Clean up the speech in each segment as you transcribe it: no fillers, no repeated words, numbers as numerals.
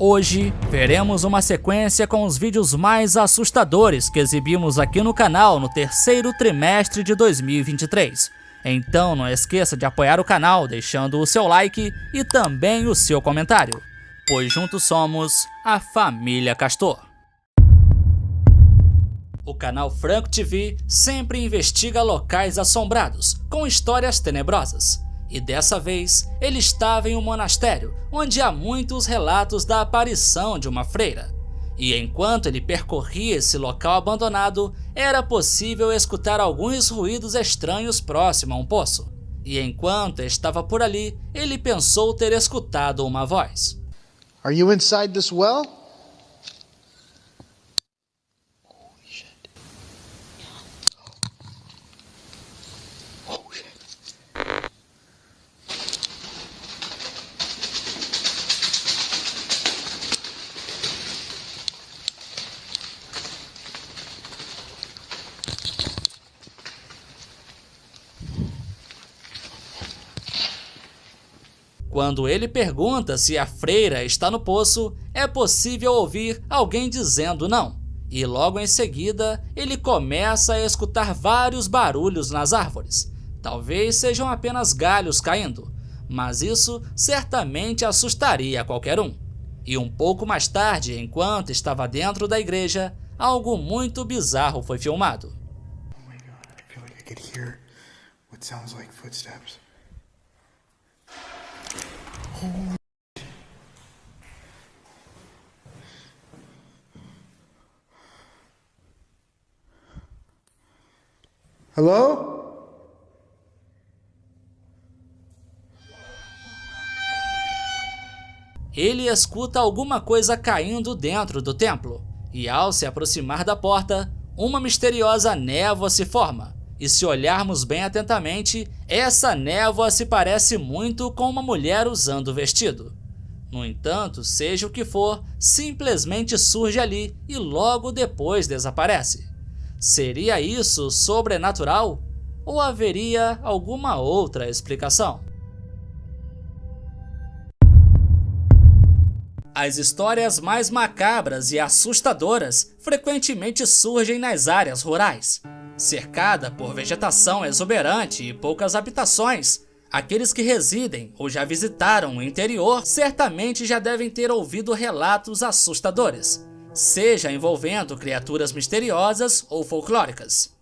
Hoje, veremos uma sequência com os vídeos mais assustadores que exibimos aqui no canal no terceiro trimestre de 2023. Então não esqueça de apoiar o canal deixando o seu like e também o seu comentário, pois juntos somos a família Castor. O canal Franco TV sempre investiga locais assombrados com histórias tenebrosas. E dessa vez, ele estava em um monastério, onde há muitos relatos da aparição de uma freira. E enquanto ele percorria esse local abandonado, era possível escutar alguns ruídos estranhos próximo a um poço. E enquanto estava por ali, ele pensou ter escutado uma voz. Are you inside this well? Holy shit. Oh shit. Quando ele pergunta se a freira está no poço, é possível ouvir alguém dizendo não. E logo em seguida, ele começa a escutar vários barulhos nas árvores. Talvez sejam apenas galhos caindo, mas isso certamente assustaria qualquer um. E um pouco mais tarde, enquanto estava dentro da igreja, algo muito bizarro foi filmado. Oh my god, I feel like I could hear what sounds like footsteps. Hello? Ele escuta alguma coisa caindo dentro do templo, e ao se aproximar da porta, uma misteriosa névoa se forma. E se olharmos bem atentamente, essa névoa se parece muito com uma mulher usando o vestido. No entanto, seja o que for, simplesmente surge ali e logo depois desaparece. Seria isso sobrenatural? Ou haveria alguma outra explicação? As histórias mais macabras e assustadoras frequentemente surgem nas áreas rurais. Cercada por vegetação exuberante e poucas habitações, aqueles que residem ou já visitaram o interior certamente já devem ter ouvido relatos assustadores, seja envolvendo criaturas misteriosas ou folclóricas.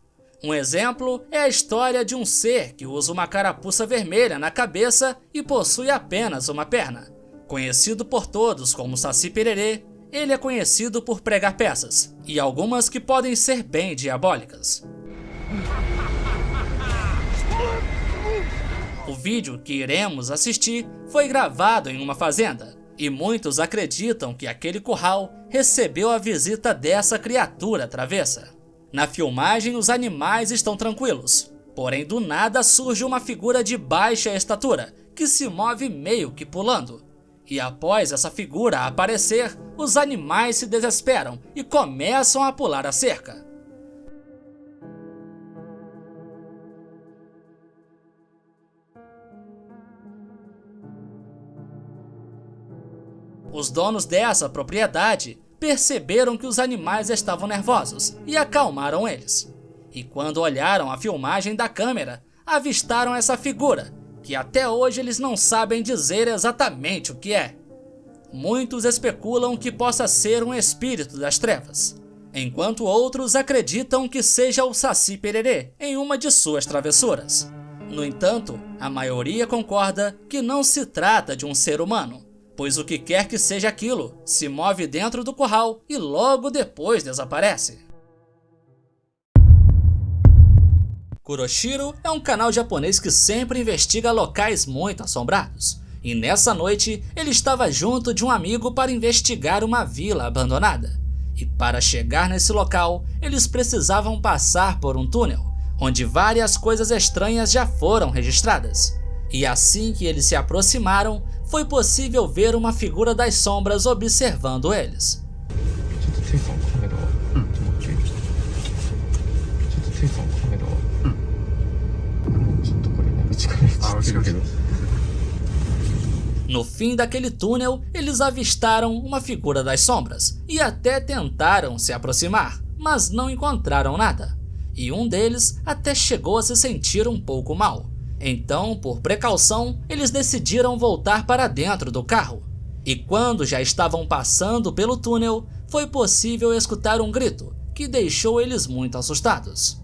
Um exemplo é a história de um ser que usa uma carapuça vermelha na cabeça e possui apenas uma perna. Conhecido por todos como Saci Pererê, ele é conhecido por pregar peças, e algumas que podem ser bem diabólicas. O vídeo que iremos assistir foi gravado em uma fazenda, e muitos acreditam que aquele curral recebeu a visita dessa criatura travessa. Na filmagem, os animais estão tranquilos, porém do nada surge uma figura de baixa estatura, que se move meio que pulando. E após essa figura aparecer, os animais se desesperam e começam a pular a cerca. Os donos dessa propriedade perceberam que os animais estavam nervosos e acalmaram eles. E quando olharam a filmagem da câmera, avistaram essa figura, que até hoje eles não sabem dizer exatamente o que é. Muitos especulam que possa ser um espírito das trevas, enquanto outros acreditam que seja o Saci Pererê em uma de suas travessuras. No entanto, a maioria concorda que não se trata de um ser humano, pois o que quer que seja aquilo se move dentro do curral e logo depois desaparece. Kuroshiro é um canal japonês que sempre investiga locais muito assombrados, e nessa noite ele estava junto de um amigo para investigar uma vila abandonada. E para chegar nesse local, eles precisavam passar por um túnel, onde várias coisas estranhas já foram registradas. E assim que eles se aproximaram, foi possível ver uma figura das sombras observando eles. No fim daquele túnel, eles avistaram uma figura das sombras e até tentaram se aproximar, mas não encontraram nada. E um deles até chegou a se sentir um pouco mal. Então, por precaução, eles decidiram voltar para dentro do carro. E quando já estavam passando pelo túnel, foi possível escutar um grito que deixou eles muito assustados.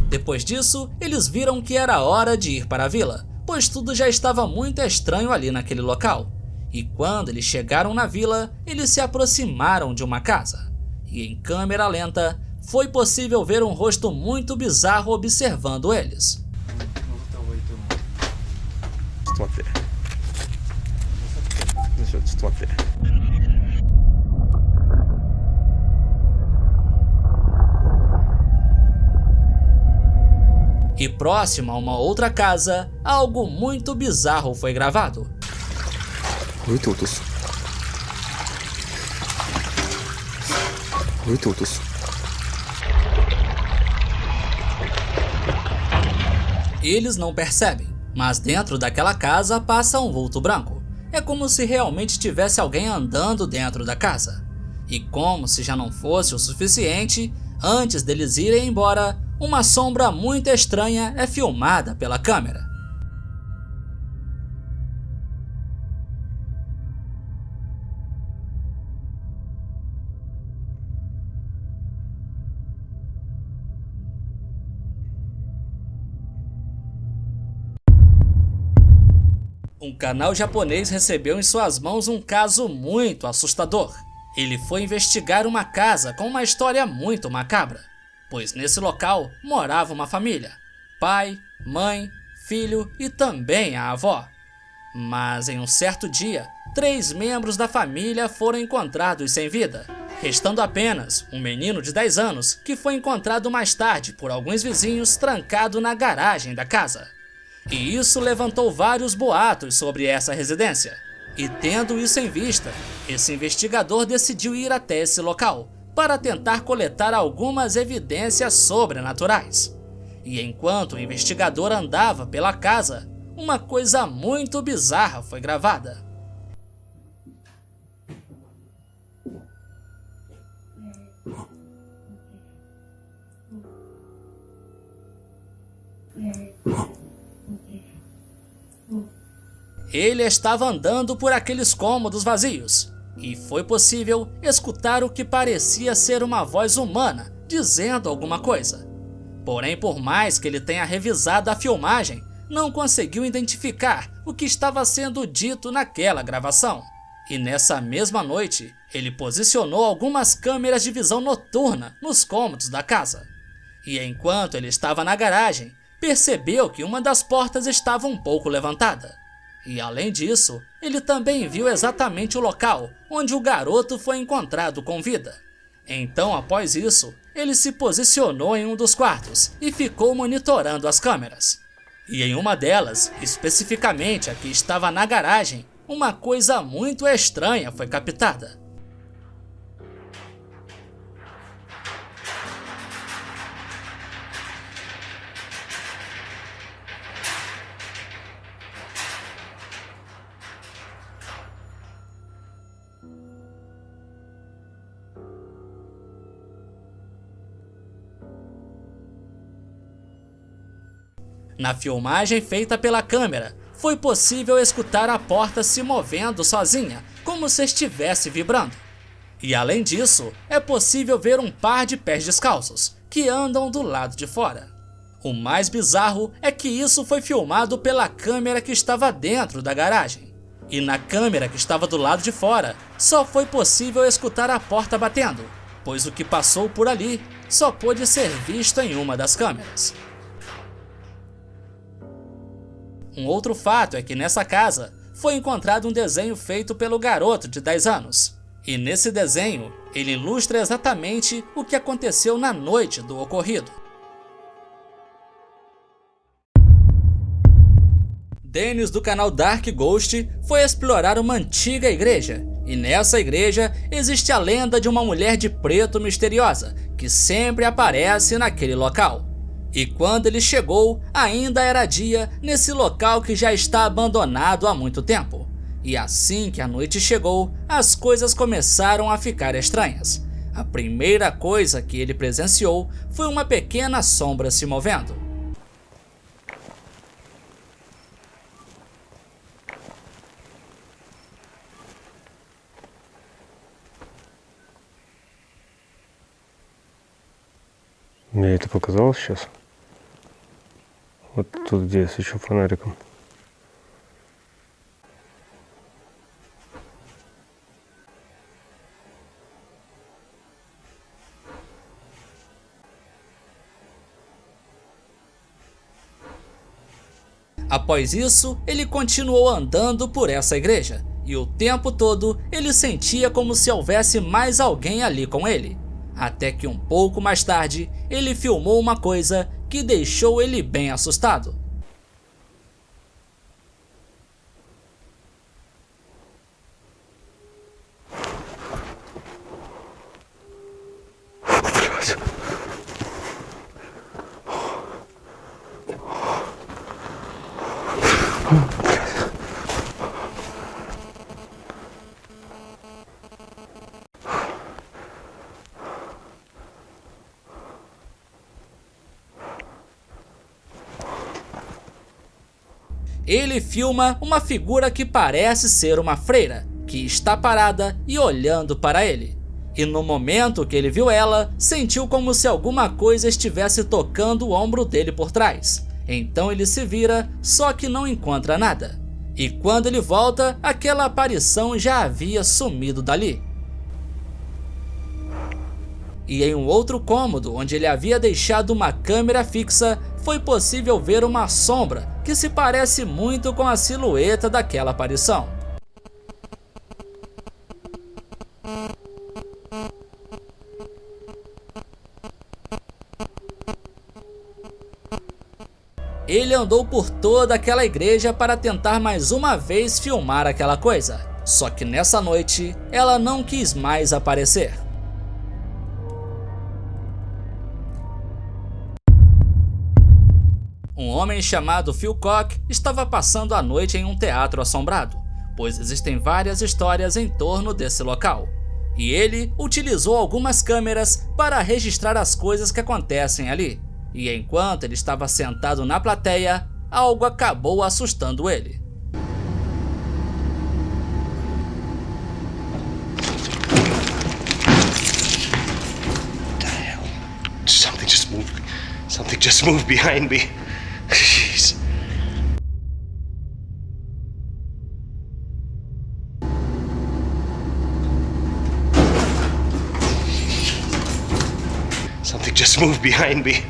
Depois disso, eles viram que era hora de ir para a vila, pois tudo já estava muito estranho ali naquele local. E quando eles chegaram na vila, eles se aproximaram de uma casa. E em câmera lenta, foi possível ver um rosto muito bizarro observando eles. E próximo a uma outra casa, algo muito bizarro foi gravado. Eles não percebem, mas dentro daquela casa passa um vulto branco. É como se realmente tivesse alguém andando dentro da casa. E como se já não fosse o suficiente, antes deles irem embora, uma sombra muito estranha é filmada pela câmera. Um canal japonês recebeu em suas mãos um caso muito assustador. Ele foi investigar uma casa com uma história muito macabra, pois nesse local morava uma família: pai, mãe, filho e também a avó. Mas em um certo dia, 3 membros da família foram encontrados sem vida, restando apenas um menino de 10 anos que foi encontrado mais tarde por alguns vizinhos trancado na garagem da casa. E isso levantou vários boatos sobre essa residência. E tendo isso em vista, esse investigador decidiu ir até esse local para tentar coletar algumas evidências sobrenaturais. E enquanto o investigador andava pela casa, uma coisa muito bizarra foi gravada. Ele estava andando por aqueles cômodos vazios e foi possível escutar o que parecia ser uma voz humana dizendo alguma coisa. Porém, por mais que ele tenha revisado a filmagem, não conseguiu identificar o que estava sendo dito naquela gravação. E nessa mesma noite, ele posicionou algumas câmeras de visão noturna nos cômodos da casa. E enquanto ele estava na garagem, percebeu que uma das portas estava um pouco levantada. E além disso, ele também viu exatamente o local onde o garoto foi encontrado com vida. Então, após isso, ele se posicionou em um dos quartos e ficou monitorando as câmeras. E em uma delas, especificamente a que estava na garagem, uma coisa muito estranha foi captada. Na filmagem feita pela câmera, foi possível escutar a porta se movendo sozinha, como se estivesse vibrando. E além disso, é possível ver um par de pés descalços, que andam do lado de fora. O mais bizarro é que isso foi filmado pela câmera que estava dentro da garagem. E na câmera que estava do lado de fora, só foi possível escutar a porta batendo, pois o que passou por ali só pôde ser visto em uma das câmeras. Um outro fato é que nessa casa foi encontrado um desenho feito pelo garoto de 10 anos. E nesse desenho, ele ilustra exatamente o que aconteceu na noite do ocorrido. Dennis, do canal Dark Ghost, foi explorar uma antiga igreja E nessa igreja existe a lenda de uma mulher de preto misteriosa que sempre aparece naquele local. E quando ele chegou, ainda era dia nesse local que já está abandonado há muito tempo. E assim que a noite chegou, as coisas começaram a ficar estranhas. A primeira coisa que ele presenciou foi uma pequena sombra se movendo. Мне это показалось сейчас. Вот тут, где я свечу фонариком. Após isso, ele continuou andando por essa igreja, e o tempo todo ele sentia como se houvesse mais alguém ali com ele. Até que um pouco mais tarde, ele filmou uma coisa que deixou ele bem assustado. Ele filma uma figura que parece ser uma freira, que está parada e olhando para ele. E no momento que ele viu ela, sentiu como se alguma coisa estivesse tocando o ombro dele por trás. Então ele se vira, só que não encontra nada. E quando ele volta, aquela aparição já havia sumido dali. E em um outro cômodo, onde ele havia deixado uma câmera fixa, foi possível ver uma sombra que se parece muito com a silhueta daquela aparição. Ele andou por toda aquela igreja para tentar mais uma vez filmar aquela coisa. Só que nessa noite, ela não quis mais aparecer. Um homem chamado Phil Koch estava passando a noite em um teatro assombrado, pois existem várias histórias em torno desse local. E ele utilizou algumas câmeras para registrar as coisas que acontecem ali. E enquanto ele estava sentado na plateia, algo acabou assustando ele. What the hell? Something just moved behind me. Jeez. Something just moved behind me.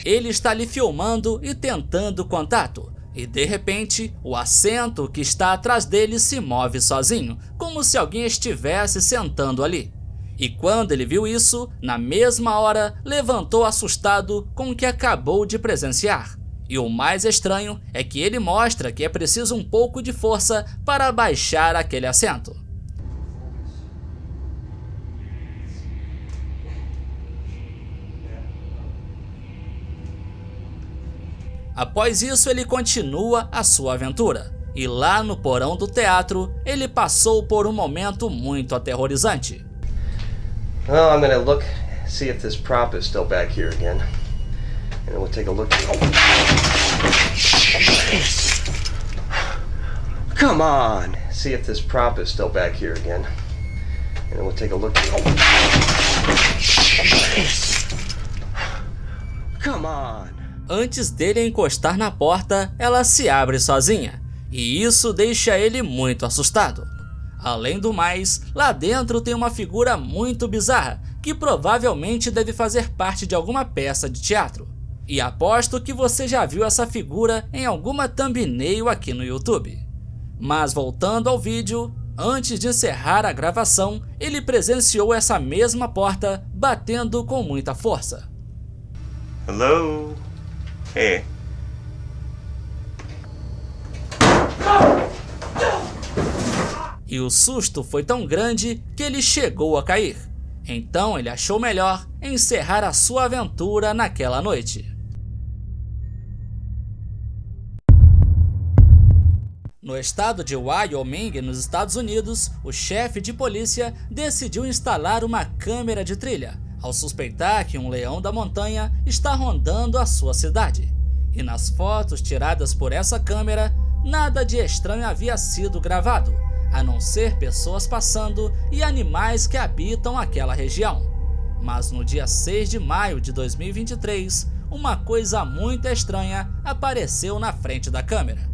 Ele está ali filmando e tentando contato, e de repente o assento que está atrás dele se move sozinho, como se alguém estivesse sentando ali. E quando ele viu isso, na mesma hora levantou assustado com o que acabou de presenciar. E o mais estranho é que ele mostra que é preciso um pouco de força para baixar aquele assento. Após isso, ele continua a sua aventura, e lá no porão do teatro, ele passou por um momento muito aterrorizante. Well, I'm gonna look, see if this prop is still back here again. And then we'll take a look. Come on! See if this prop is still back here again. And then we'll take a look. Come on! Antes dele encostar na porta, ela se abre sozinha, e isso deixa ele muito assustado. Além do mais, lá dentro tem uma figura muito bizarra, que provavelmente deve fazer parte de alguma peça de teatro. E aposto que você já viu essa figura em alguma thumbnail aqui no YouTube. Mas voltando ao vídeo, antes de encerrar a gravação, ele presenciou essa mesma porta batendo com muita força. Hello? Hey. E E o susto foi tão grande que ele chegou a cair. Então ele achou melhor encerrar a sua aventura naquela noite. No estado de Wyoming, nos Estados Unidos, o chefe de polícia decidiu instalar uma câmera de trilha, ao suspeitar que um leão da montanha está rondando a sua cidade. E nas fotos tiradas por essa câmera, nada de estranho havia sido gravado, a não ser pessoas passando e animais que habitam aquela região. Mas no dia 6 de maio de 2023, uma coisa muito estranha apareceu na frente da câmera.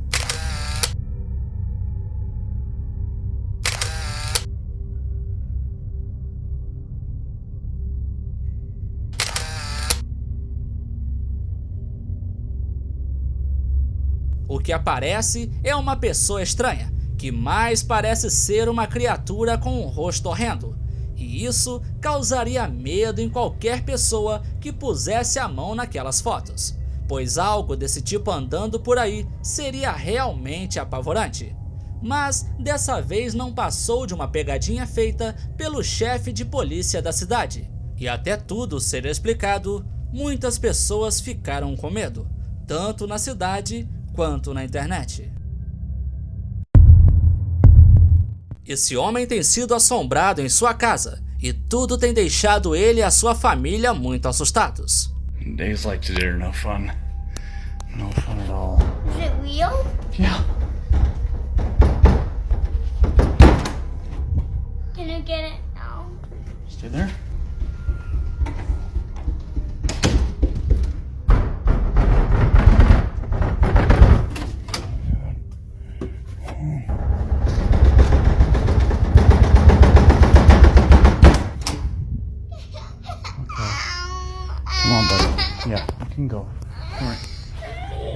O que aparece é uma pessoa estranha, que mais parece ser uma criatura com um rosto horrendo. E isso causaria medo em qualquer pessoa que pusesse a mão naquelas fotos, pois algo desse tipo andando por aí seria realmente apavorante. Mas dessa vez não passou de uma pegadinha feita pelo chefe de polícia da cidade. E até tudo ser explicado, muitas pessoas ficaram com medo, tanto na cidade quanto na internet. Esse homem tem sido assombrado em sua casa e tudo tem deixado ele e a sua família muito assustados. Days like today are no fun. No fun at all. Is it real? Yeah. Can I get it now? Stay there. Come on, buddy. Yeah, you can go. All right.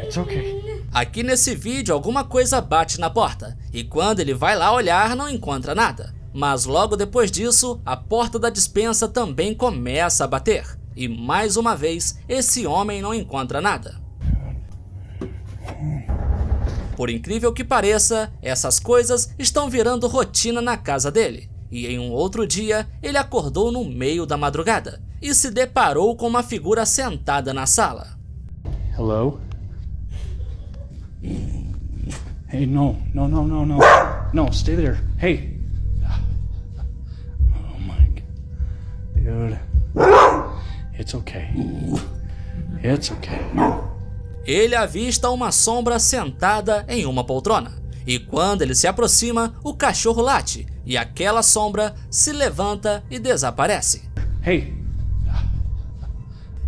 It's okay. Aqui nesse vídeo alguma coisa bate na porta e quando ele vai lá olhar não encontra nada. Mas logo depois disso, a porta da despensa também começa a bater. E mais uma vez, esse homem não encontra nada. Por incrível que pareça, essas coisas estão virando rotina na casa dele. E em um outro dia, ele acordou no meio da madrugada e se deparou com uma figura sentada na sala. Hello? Hey, no. No, stay there. Hey. Oh my God. Dude. It's okay. It's okay. Ele avista uma sombra sentada em uma poltrona. E quando ele se aproxima, o cachorro late e aquela sombra se levanta e desaparece. Hey.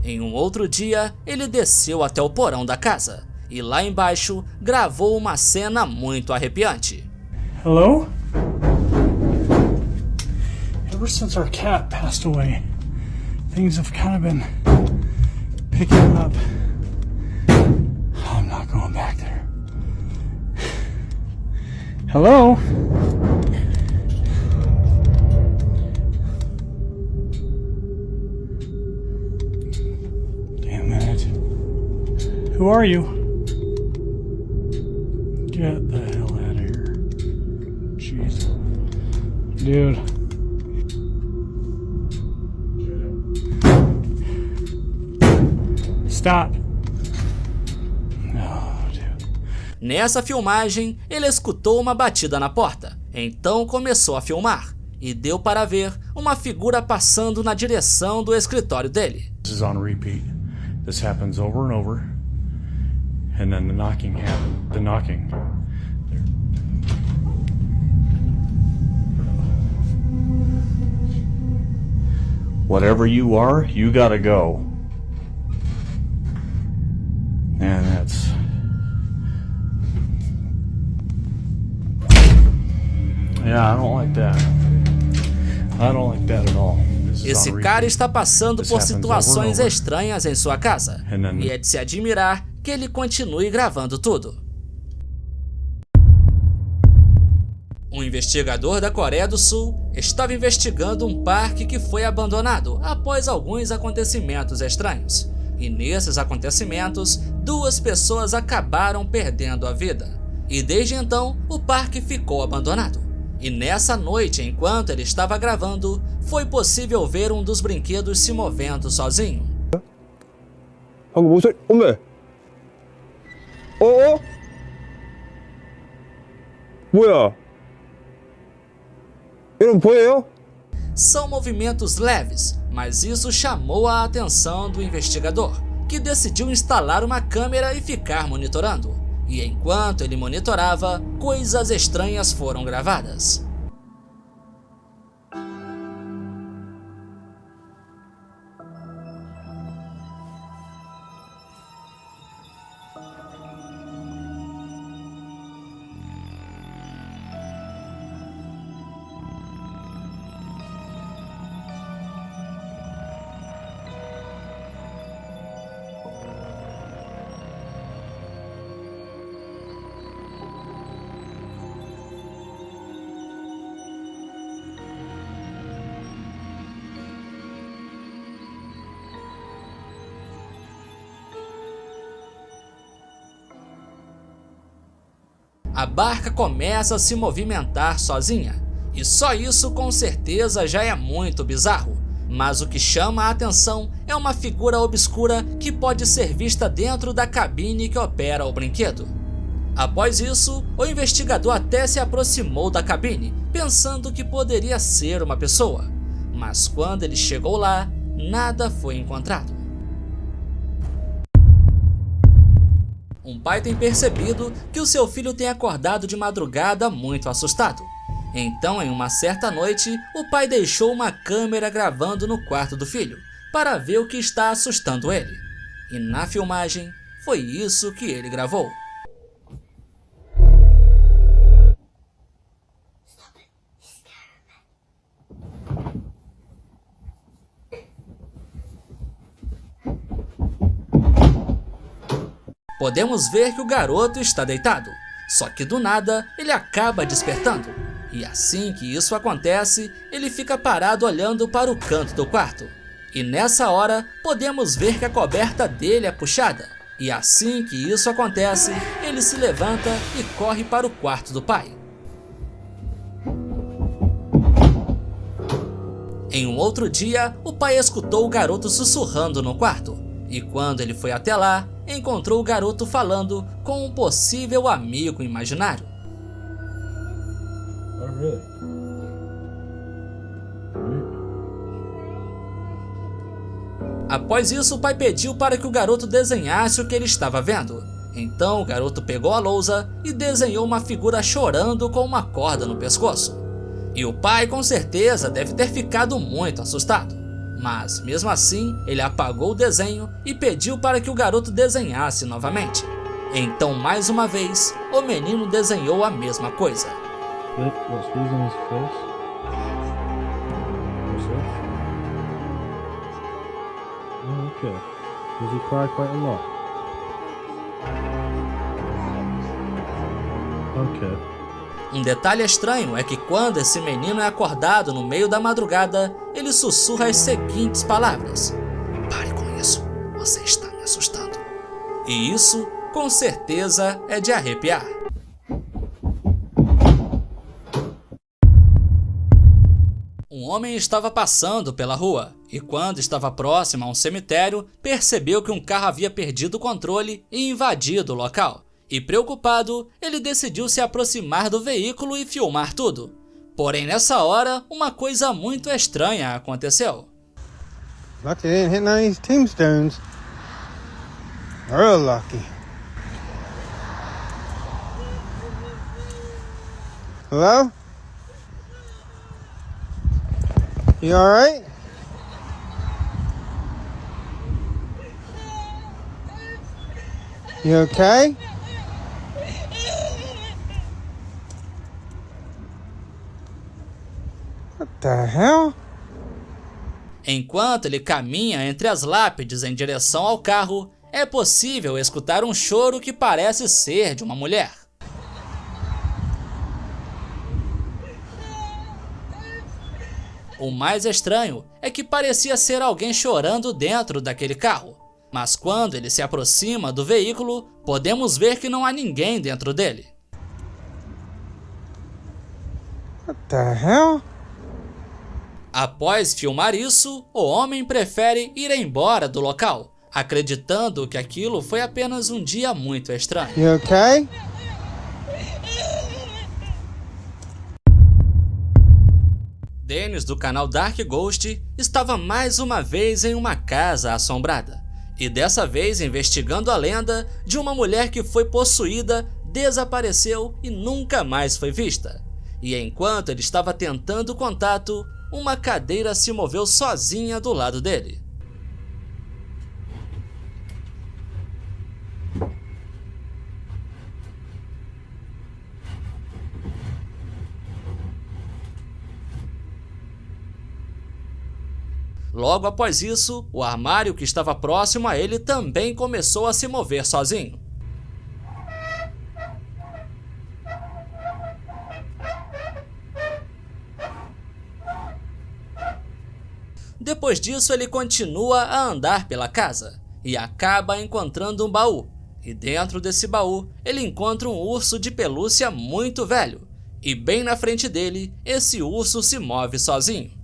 Em um outro dia, ele desceu até o porão da casa e lá embaixo gravou uma cena muito arrepiante. Hello? Ever since our cat passed away, things have kind of been picking up. I'm not going back there. Hello? Damn it. Who are you? Get the hell out of here. Jeez. Dude. Stop. Oh, dude. Nessa filmagem, ele escutou uma batida na porta, então começou a filmar e deu para ver uma figura passando na direção do escritório dele. This is on repeat. This happens over and over. And then the knocking happened. The knocking. Whatever you are, you gotta go. And that's... Yeah, I don't like that. I don't like that at all. Esse cara está passando por situações estranhas em sua casa, e é de se admirar que ele continue gravando tudo. Um investigador da Coreia do Sul estava investigando um parque que foi abandonado após alguns acontecimentos estranhos. E nesses acontecimentos, 2 pessoas acabaram perdendo a vida. E desde então, o parque ficou abandonado. E nessa noite, enquanto ele estava gravando, foi possível ver um dos brinquedos se movendo sozinho. 방금 무슨 어메? 어? 뭐야? 여러분 보여요? São movimentos leves, mas isso chamou a atenção do investigador, que decidiu instalar uma câmera e ficar monitorando. E enquanto ele monitorava, coisas estranhas foram gravadas. A barca começa a se movimentar sozinha, e só isso com certeza já é muito bizarro, mas o que chama a atenção é uma figura obscura que pode ser vista dentro da cabine que opera o brinquedo. Após isso, o investigador até se aproximou da cabine, pensando que poderia ser uma pessoa, mas quando ele chegou lá, nada foi encontrado. Um pai tem percebido que o seu filho tem acordado de madrugada muito assustado. Então, em uma certa noite, o pai deixou uma câmera gravando no quarto do filho, para ver o que está assustando ele. E na filmagem, foi isso que ele gravou. Podemos ver que o garoto está deitado, só que do nada ele acaba despertando. E assim que isso acontece, ele fica parado olhando para o canto do quarto. E nessa hora, podemos ver que a coberta dele é puxada. E assim que isso acontece, ele se levanta e corre para o quarto do pai. Em um outro dia, o pai escutou o garoto sussurrando no quarto. E quando ele foi até lá, encontrou o garoto falando com um possível amigo imaginário. Oh, really? Após isso, o pai pediu para que o garoto desenhasse o que ele estava vendo. Então o garoto pegou a lousa e desenhou uma figura chorando com uma corda no pescoço. E o pai com certeza deve ter ficado muito assustado. Mas mesmo assim, ele apagou o desenho e pediu para que o garoto desenhasse novamente. Então, mais uma vez, o menino desenhou a mesma coisa. What's these on his face? What's that? Oh, okay. Does he cry quite a lot? Okay. Um detalhe estranho é que quando esse menino é acordado no meio da madrugada, ele sussurra as seguintes palavras: "Pare com isso, você está me assustando." E isso, com certeza, é de arrepiar. Um homem estava passando pela rua e quando estava próximo a um cemitério, percebeu que um carro havia perdido o controle e invadido o local. E preocupado, ele decidiu se aproximar do veículo e filmar tudo. Porém, nessa hora, uma coisa muito estranha aconteceu. Lucky they didn't hit none of these tombstones. Real lucky. Hello? You alright? You okay? What the hell? Enquanto ele caminha entre as lápides em direção ao carro, é possível escutar um choro que parece ser de uma mulher. O mais estranho é que parecia ser alguém chorando dentro daquele carro. Mas quando ele se aproxima do veículo, podemos ver que não há ninguém dentro dele. What the hell? Após filmar isso, o homem prefere ir embora do local, acreditando que aquilo foi apenas um dia muito estranho. You okay? Dennis, do canal Dark Ghost, estava mais uma vez em uma casa assombrada, e dessa vez investigando a lenda de uma mulher que foi possuída, desapareceu e nunca mais foi vista. E enquanto ele estava tentando contato, uma cadeira se moveu sozinha do lado dele. Logo após isso, o armário que estava próximo a ele também começou a se mover sozinho. Depois disso, ele continua a andar pela casa e acaba encontrando um baú. E dentro desse baú, ele encontra um urso de pelúcia muito velho. E bem na frente dele, esse urso se move sozinho.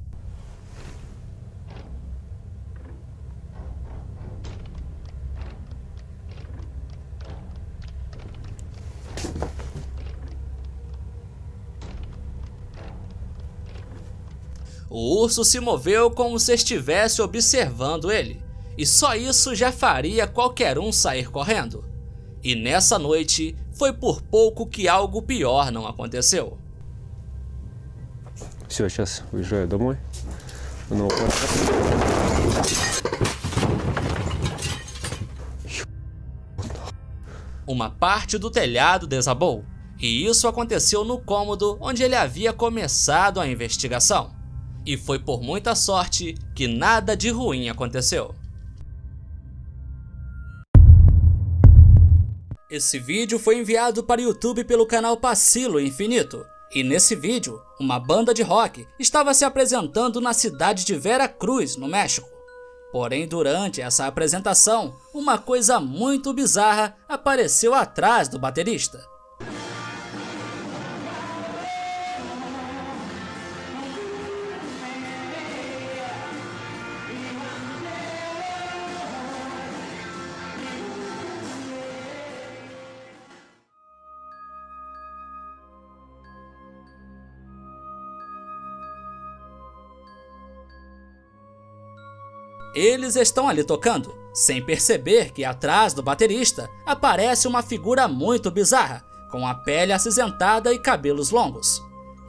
O urso se moveu como se estivesse observando ele, e só isso já faria qualquer um sair correndo. E nessa noite, foi por pouco que algo pior não aconteceu. Все, сейчас уезжаю домой. Uma parte do telhado desabou, e isso aconteceu no cômodo onde ele havia começado a investigação. E foi por muita sorte que nada de ruim aconteceu. Esse vídeo foi enviado para o YouTube pelo canal Pacilo Infinito. E nesse vídeo, uma banda de rock estava se apresentando na cidade de Vera Cruz, no México. Porém, durante essa apresentação, uma coisa muito bizarra apareceu atrás do baterista. Eles estão ali tocando, sem perceber que atrás do baterista aparece uma figura muito bizarra, com a pele acinzentada e cabelos longos.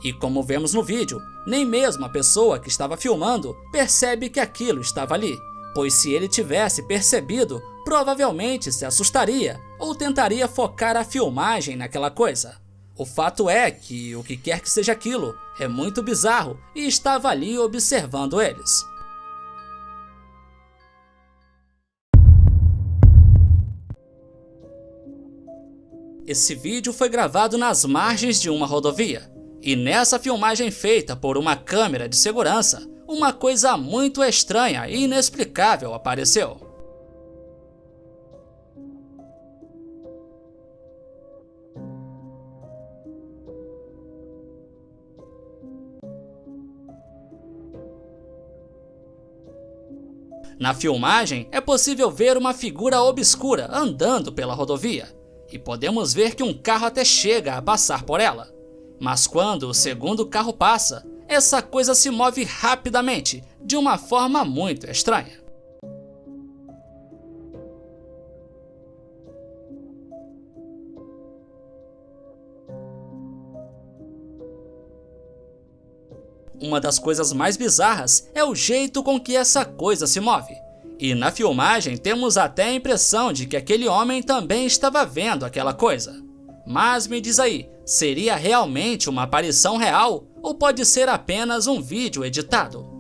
E como vemos no vídeo, nem mesmo a pessoa que estava filmando percebe que aquilo estava ali, pois se ele tivesse percebido, provavelmente se assustaria ou tentaria focar a filmagem naquela coisa. O fato é que o que quer que seja aquilo é muito bizarro e estava ali observando eles. Esse vídeo foi gravado nas margens de uma rodovia, e nessa filmagem feita por uma câmera de segurança, uma coisa muito estranha e inexplicável apareceu. Na filmagem, é possível ver uma figura obscura andando pela rodovia. E podemos ver que um carro até chega a passar por ela. Mas quando o segundo carro passa, essa coisa se move rapidamente, de uma forma muito estranha. Uma das coisas mais bizarras é o jeito com que essa coisa se move. E na filmagem temos até a impressão de que aquele homem também estava vendo aquela coisa. Mas me diz aí, seria realmente uma aparição real ou pode ser apenas um vídeo editado?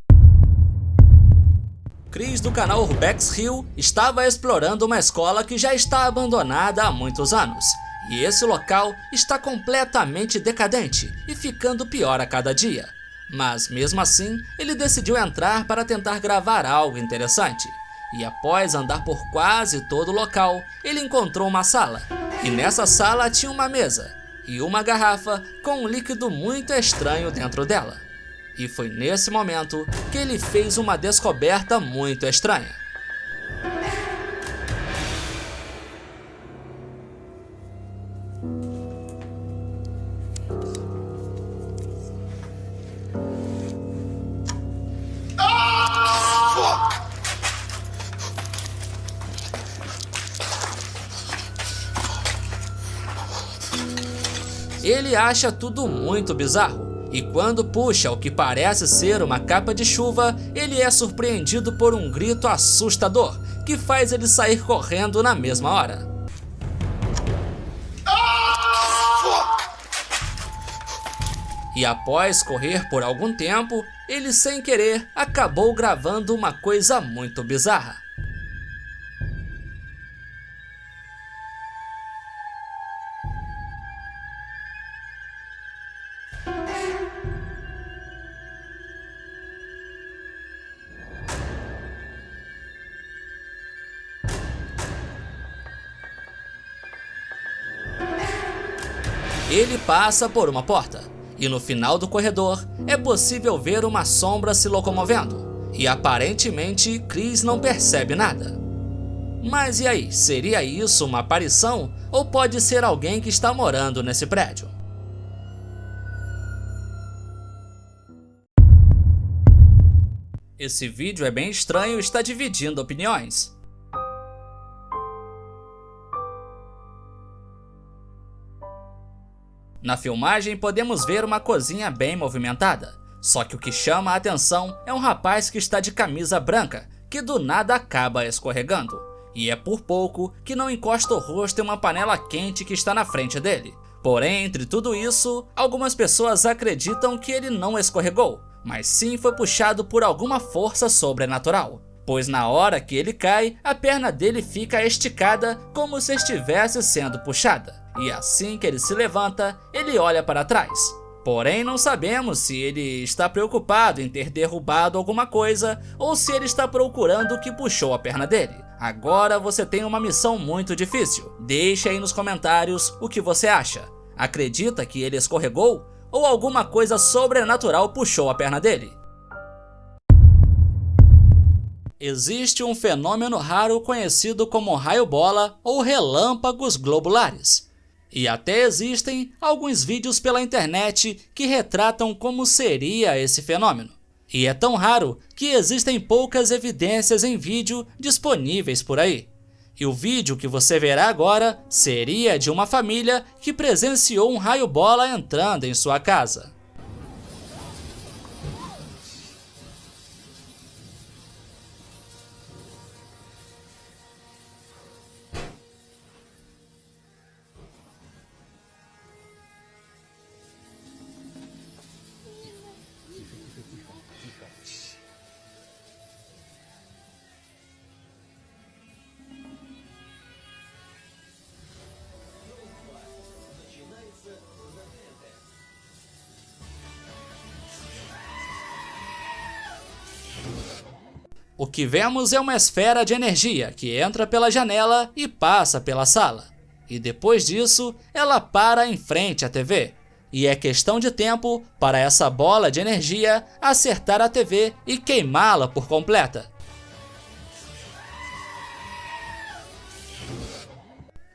Chris, do canal Urbex Hill, estava explorando uma escola que já está abandonada há muitos anos. E esse local está completamente decadente e ficando pior a cada dia. Mas mesmo assim, ele decidiu entrar para tentar gravar algo interessante. E após andar por quase todo o local, ele encontrou uma sala. E nessa sala tinha uma mesa. e uma garrafa com um líquido muito estranho dentro dela. E foi nesse momento que ele fez uma descoberta muito estranha. Ele acha tudo muito bizarro, e quando puxa o que parece ser uma capa de chuva, ele é surpreendido por um grito assustador, que faz ele sair correndo na mesma hora. E após correr por algum tempo, ele sem querer acabou gravando uma coisa muito bizarra. Ele passa por uma porta, e no final do corredor é possível ver uma sombra se locomovendo, e aparentemente Chris não percebe nada. Mas e aí, seria isso uma aparição ou pode ser alguém que está morando nesse prédio? Esse vídeo é bem estranho e está dividindo opiniões. Na filmagem podemos ver uma cozinha bem movimentada, só que o que chama a atenção é um rapaz que está de camisa branca, que do nada acaba escorregando, e é por pouco que não encosta o rosto em uma panela quente que está na frente dele. Porém, entre tudo isso, algumas pessoas acreditam que ele não escorregou, mas sim foi puxado por alguma força sobrenatural, pois na hora que ele cai, a perna dele fica esticada como se estivesse sendo puxada. E assim que ele se levanta, ele olha para trás. Porém, não sabemos se ele está preocupado em ter derrubado alguma coisa ou se ele está procurando o que puxou a perna dele. Agora você tem uma missão muito difícil. Deixe aí nos comentários o que você acha. Acredita que ele escorregou ou alguma coisa sobrenatural puxou a perna dele? Existe um fenômeno raro conhecido como raio-bola ou relâmpagos globulares. E até existem alguns vídeos pela internet que retratam como seria esse fenômeno. E é tão raro que existem poucas evidências em vídeo disponíveis por aí. E o vídeo que você verá agora seria de uma família que presenciou um raio-bola entrando em sua casa. O que vemos é uma esfera de energia que entra pela janela e passa pela sala. E depois disso, ela para em frente à TV. E é questão de tempo para essa bola de energia acertar a TV e queimá-la por completa.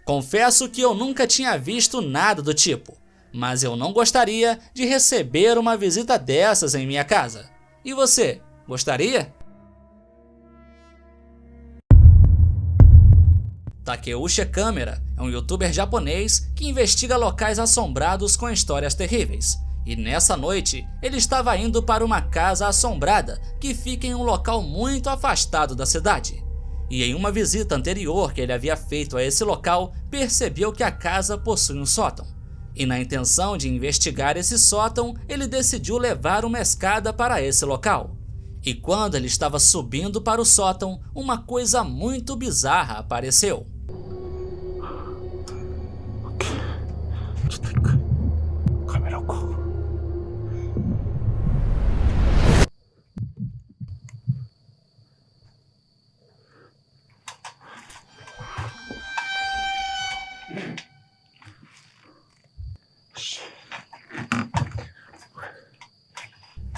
Confesso que eu nunca tinha visto nada do tipo, mas eu não gostaria de receber uma visita dessas em minha casa. E você, gostaria? Takeuchi Camera é um youtuber japonês que investiga locais assombrados com histórias terríveis. E nessa noite, ele estava indo para uma casa assombrada que fica em um local muito afastado da cidade. E em uma visita anterior que ele havia feito a esse local, percebeu que a casa possui um sótão. E na intenção de investigar esse sótão, ele decidiu levar uma escada para esse local. E quando ele estava subindo para o sótão, uma coisa muito bizarra apareceu.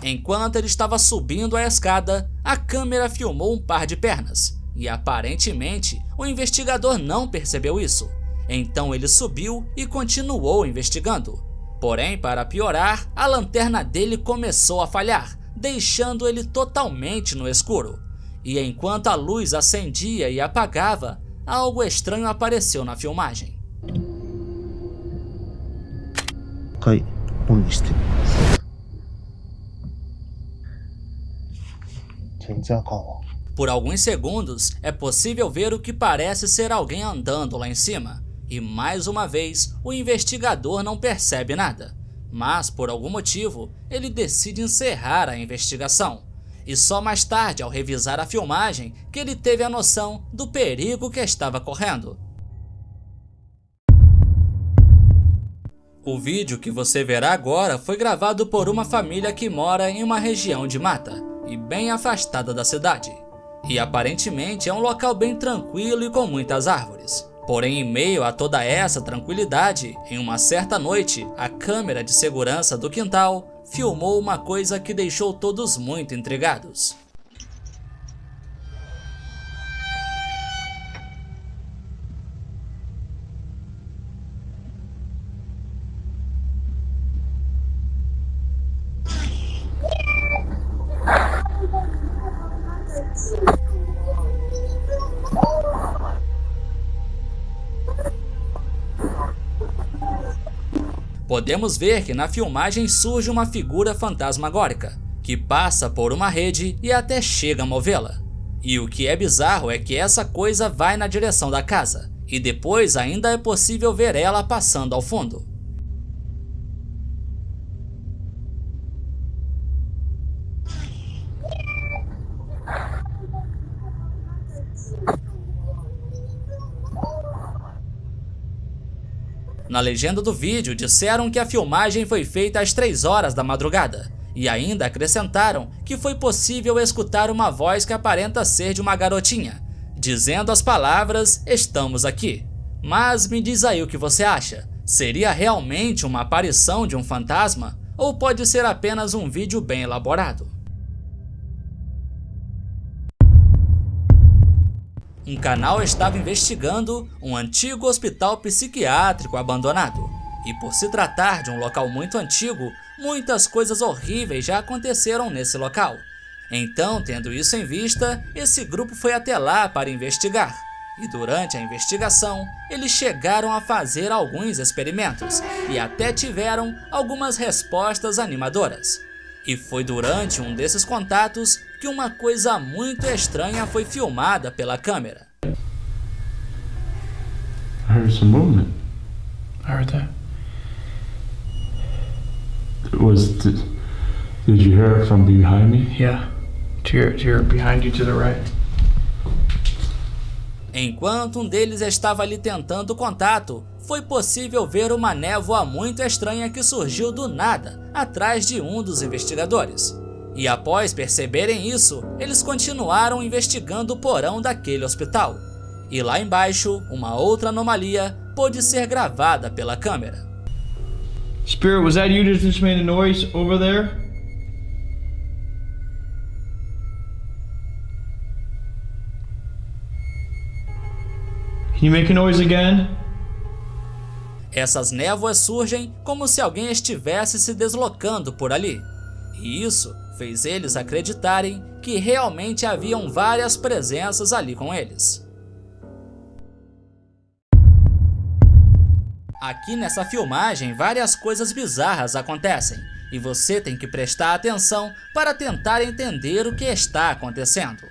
Enquanto ele estava subindo a escada, a câmera filmou um par de pernas, e aparentemente o investigador não percebeu isso. Então ele subiu e continuou investigando. Porém, para piorar, a lanterna dele começou a falhar, deixando ele totalmente no escuro. E enquanto a luz acendia e apagava, algo estranho apareceu na filmagem. 回オンにしてみます。全然あかんわ。 Por alguns segundos, é possível ver o que parece ser alguém andando lá em cima. E mais uma vez, o investigador não percebe nada. Mas, por algum motivo, ele decide encerrar a investigação. E só mais tarde, ao revisar a filmagem, que ele teve a noção do perigo que estava correndo. O vídeo que você verá agora foi gravado por uma família que mora em uma região de mata e bem afastada da cidade. E aparentemente é um local bem tranquilo e com muitas árvores. Porém, em meio a toda essa tranquilidade, em uma certa noite, a câmera de segurança do quintal filmou uma coisa que deixou todos muito intrigados. Podemos ver que na filmagem surge uma figura fantasmagórica, que passa por uma rede e até chega a movê-la. E o que é bizarro é que essa coisa vai na direção da casa, e depois ainda é possível ver ela passando ao fundo. Na legenda do vídeo disseram que a filmagem foi feita às 3 horas da madrugada e ainda acrescentaram que foi possível escutar uma voz que aparenta ser de uma garotinha, dizendo as palavras "estamos aqui". Mas me diz aí o que você acha, seria realmente uma aparição de um fantasma ou pode ser apenas um vídeo bem elaborado? Um canal estava investigando um antigo hospital psiquiátrico abandonado. E por se tratar de um local muito antigo, muitas coisas horríveis já aconteceram nesse local. Então, tendo isso em vista, esse grupo foi até lá para investigar. E durante a investigação, eles chegaram a fazer alguns experimentos e até tiveram algumas respostas animadoras. E foi durante um desses contatos que uma coisa muito estranha foi filmada pela câmera. I heard some movement. I heard that. Did you hear it from behind me? Yeah. To your behind you to the right. Enquanto um deles estava ali tentando contato, foi possível ver uma névoa muito estranha que surgiu do nada, atrás de um dos investigadores. E após perceberem isso, eles continuaram investigando o porão daquele hospital. E lá embaixo, uma outra anomalia pôde ser gravada pela câmera. Spirit, was that you that just made a noise over there? Can you make a noise again? Essas névoas surgem como se alguém estivesse se deslocando por ali. E isso fez eles acreditarem que realmente haviam várias presenças ali com eles. Aqui nessa filmagem, várias coisas bizarras acontecem, e você tem que prestar atenção para tentar entender o que está acontecendo.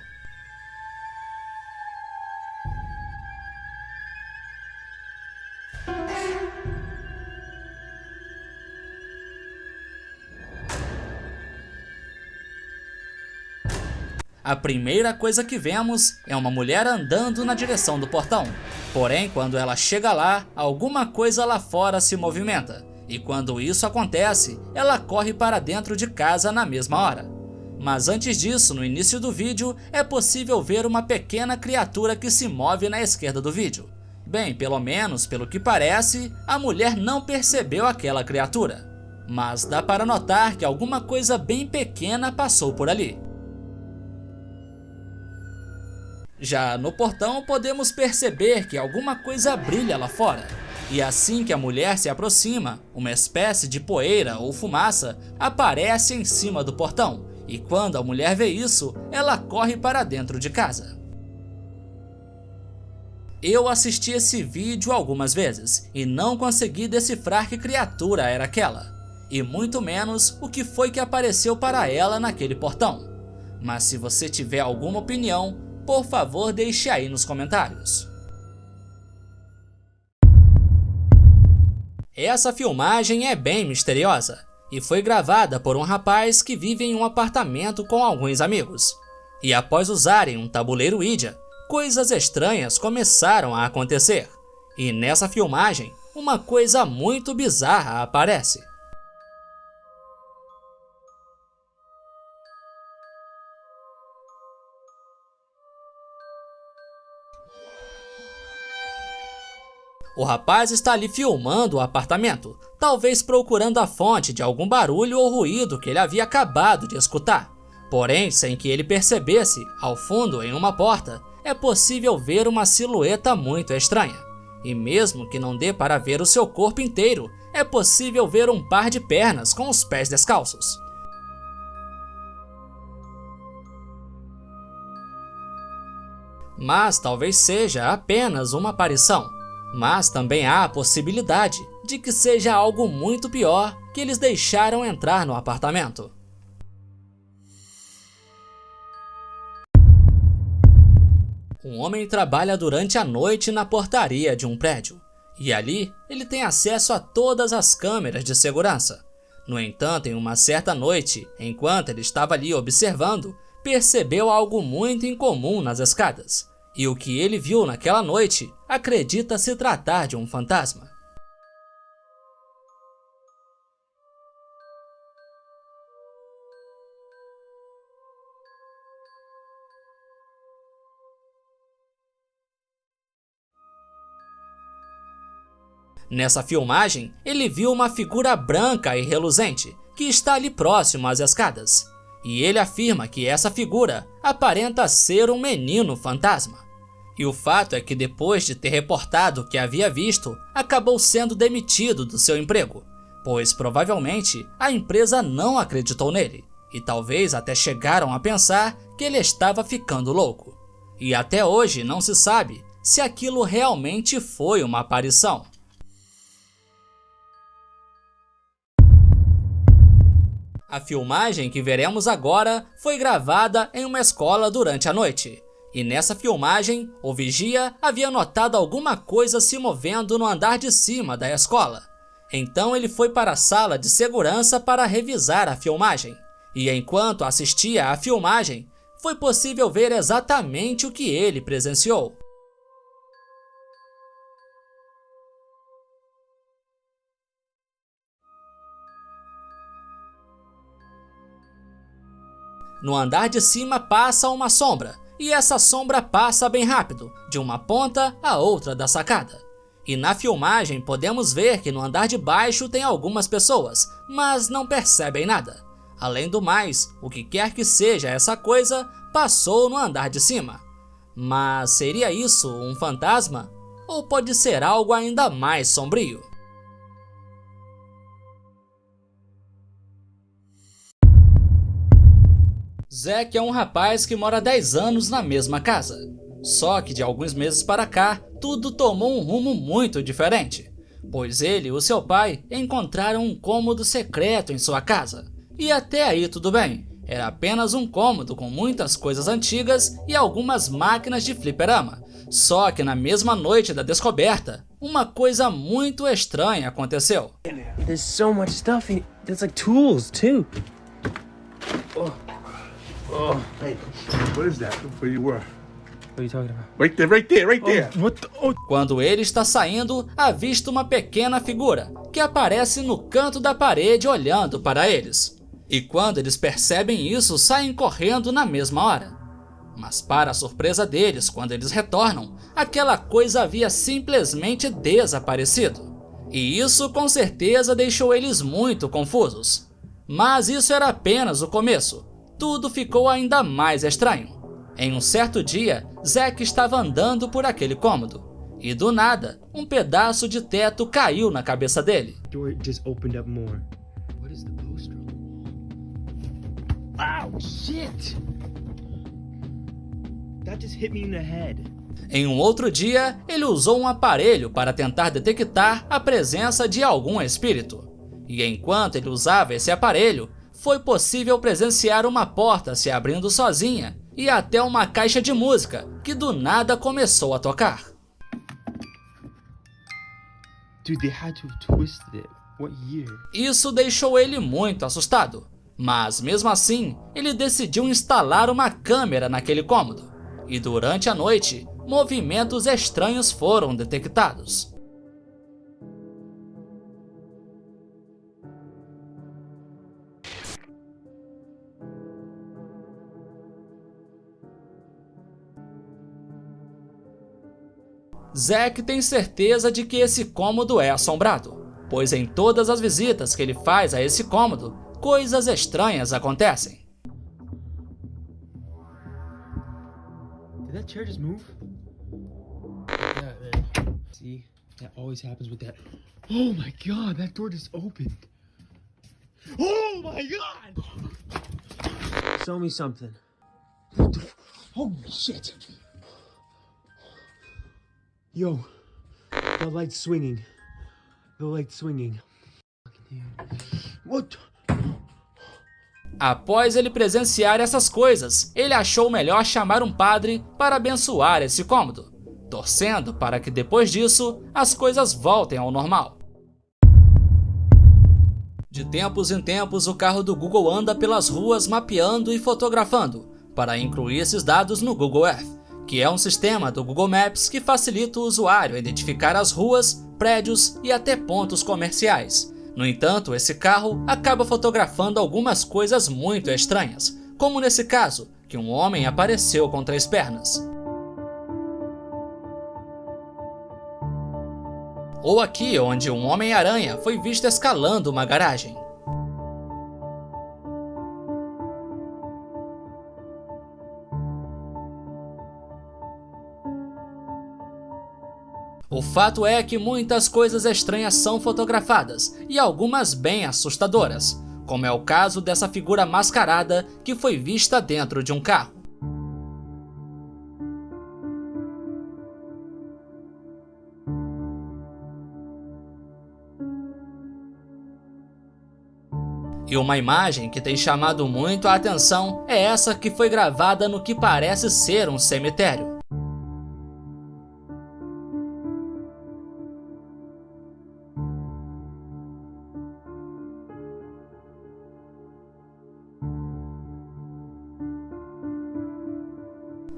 A primeira coisa que vemos é uma mulher andando na direção do portão. Porém, quando ela chega lá, alguma coisa lá fora se movimenta. E quando isso acontece, ela corre para dentro de casa na mesma hora. Mas antes disso, no início do vídeo, é possível ver uma pequena criatura que se move na esquerda do vídeo. Bem, pelo menos, pelo que parece, a mulher não percebeu aquela criatura. mas dá para notar que alguma coisa bem pequena passou por ali. Já no portão podemos perceber que alguma coisa brilha lá fora, e assim que a mulher se aproxima, uma espécie de poeira ou fumaça aparece em cima do portão, e quando a mulher vê isso, ela corre para dentro de casa. Eu assisti esse vídeo algumas vezes e não consegui decifrar que criatura era aquela, e muito menos o que foi que apareceu para ela naquele portão. Mas se você tiver alguma opinião, por favor deixe aí nos comentários. Essa filmagem é bem misteriosa e foi gravada por um rapaz que vive em um apartamento com alguns amigos. E após usarem um tabuleiro Ouija, coisas estranhas começaram a acontecer. E nessa filmagem, uma coisa muito bizarra aparece. O rapaz está ali filmando o apartamento, talvez procurando a fonte de algum barulho ou ruído que ele havia acabado de escutar. Porém, sem que ele percebesse, ao fundo em uma porta, é possível ver uma silhueta muito estranha. E mesmo que não dê para ver o seu corpo inteiro, é possível ver um par de pernas com os pés descalços. Mas talvez seja apenas uma aparição. Mas também há a possibilidade de que seja algo muito pior que eles deixaram entrar no apartamento. Um homem trabalha durante a noite na portaria de um prédio, e ali ele tem acesso a todas as câmeras de segurança. No entanto, em uma certa noite, enquanto ele estava ali observando, percebeu algo muito incomum nas escadas. E o que ele viu naquela noite acredita se tratar de um fantasma. Nessa filmagem, ele viu uma figura branca e reluzente que está ali próximo às escadas. E ele afirma que essa figura aparenta ser um menino fantasma. E o fato é que depois de ter reportado o que havia visto, acabou sendo demitido do seu emprego, pois provavelmente a empresa não acreditou nele, e talvez até chegaram a pensar que ele estava ficando louco. E até hoje não se sabe se aquilo realmente foi uma aparição. A filmagem que veremos agora foi gravada em uma escola durante a noite. E nessa filmagem, o vigia havia notado alguma coisa se movendo no andar de cima da escola. Então ele foi para a sala de segurança para revisar a filmagem. E enquanto assistia à filmagem, foi possível ver exatamente o que ele presenciou. No andar de cima passa uma sombra, e essa sombra passa bem rápido, de uma ponta a outra da sacada. E na filmagem podemos ver que no andar de baixo tem algumas pessoas, mas não percebem nada. Além do mais, o que quer que seja essa coisa, passou no andar de cima. Mas seria isso um fantasma? Ou pode ser algo ainda mais sombrio? Zack é um rapaz que mora há 10 anos na mesma casa. Só que de alguns meses para cá, tudo tomou um rumo muito diferente. Pois ele e o seu pai encontraram um cômodo secreto em sua casa. E até aí tudo bem, era apenas um cômodo com muitas coisas antigas e algumas máquinas de fliperama. Só que na mesma noite da descoberta, uma coisa muito estranha aconteceu. There's so much stuff in there's like tools too. Oh, hey, what is that? Where you were? What are you talking about? Right there, right there, right there. What the Quando ele está saindo, avista uma pequena figura que aparece no canto da parede olhando para eles. E quando eles percebem isso, saem correndo na mesma hora. Mas para a surpresa deles, quando eles retornam, aquela coisa havia simplesmente desaparecido. E isso com certeza deixou eles muito confusos. Mas isso era apenas o começo. Tudo ficou ainda mais estranho. Em um certo dia, Zack estava andando por aquele cômodo. E do nada, um pedaço de teto caiu na cabeça dele. Door just opened up more. What is the poster? Ow, shit! That just hit me in the head. Em um outro dia, ele usou um aparelho para tentar detectar a presença de algum espírito. E enquanto ele usava esse aparelho, foi possível presenciar uma porta se abrindo sozinha e até uma caixa de música que do nada começou a tocar. Dude, they had to have twisted it. What year? Isso deixou ele muito assustado, mas mesmo assim, ele decidiu instalar uma câmera naquele cômodo. E durante a noite, movimentos estranhos foram detectados. Zack tem certeza de que esse cômodo é assombrado, pois em todas as visitas que ele faz a esse cômodo, coisas estranhas acontecem. Did that chair just move? Yeah, man. See, that always happens with that. Oh my god, that door just opened. Oh my god! Show me something. Holy shit! Yo, the light's swinging. The light's swinging. What? Após ele presenciar essas coisas, ele achou melhor chamar um padre para abençoar esse cômodo, torcendo para que depois disso as coisas voltem ao normal. De tempos em tempos, o carro do Google anda pelas ruas mapeando e fotografando, para incluir esses dados no Google Earth, que é um sistema do Google Maps que facilita o usuário a identificar as ruas, prédios e até pontos comerciais. No entanto, esse carro acaba fotografando algumas coisas muito estranhas, como nesse caso, que um homem apareceu com 3 pernas. Ou aqui, onde um Homem-Aranha foi visto escalando uma garagem. O fato é que muitas coisas estranhas são fotografadas, e algumas bem assustadoras, como é o caso dessa figura mascarada que foi vista dentro de um carro. E uma imagem que tem chamado muito a atenção é essa que foi gravada no que parece ser um cemitério.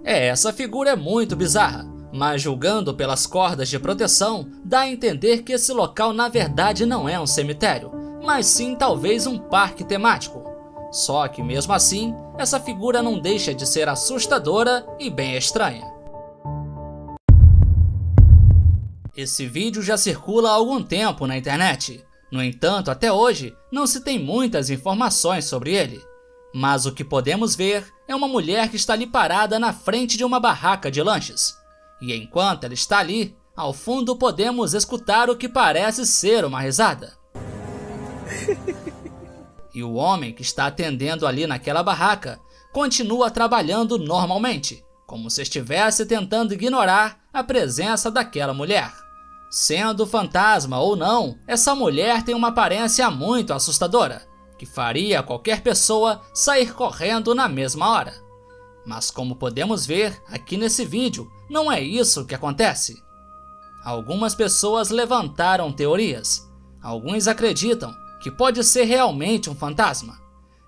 Essa figura é muito bizarra, mas julgando pelas cordas de proteção, dá a entender que esse local na verdade não é um cemitério, mas sim talvez um parque temático. Só que mesmo assim, essa figura não deixa de ser assustadora e bem estranha. Esse vídeo já circula há algum tempo na internet, no entanto até hoje não se tem muitas informações sobre ele. Mas o que podemos ver é uma mulher que está ali parada na frente de uma barraca de lanches. E enquanto ela está ali, ao fundo podemos escutar o que parece ser uma risada. E o homem que está atendendo ali naquela barraca continua trabalhando normalmente, como se estivesse tentando ignorar a presença daquela mulher. Sendo fantasma ou não, essa mulher tem uma aparência muito assustadora, que faria qualquer pessoa sair correndo na mesma hora. Mas como podemos ver aqui nesse vídeo, não é isso que acontece. Algumas pessoas levantaram teorias. Alguns acreditam que pode ser realmente um fantasma.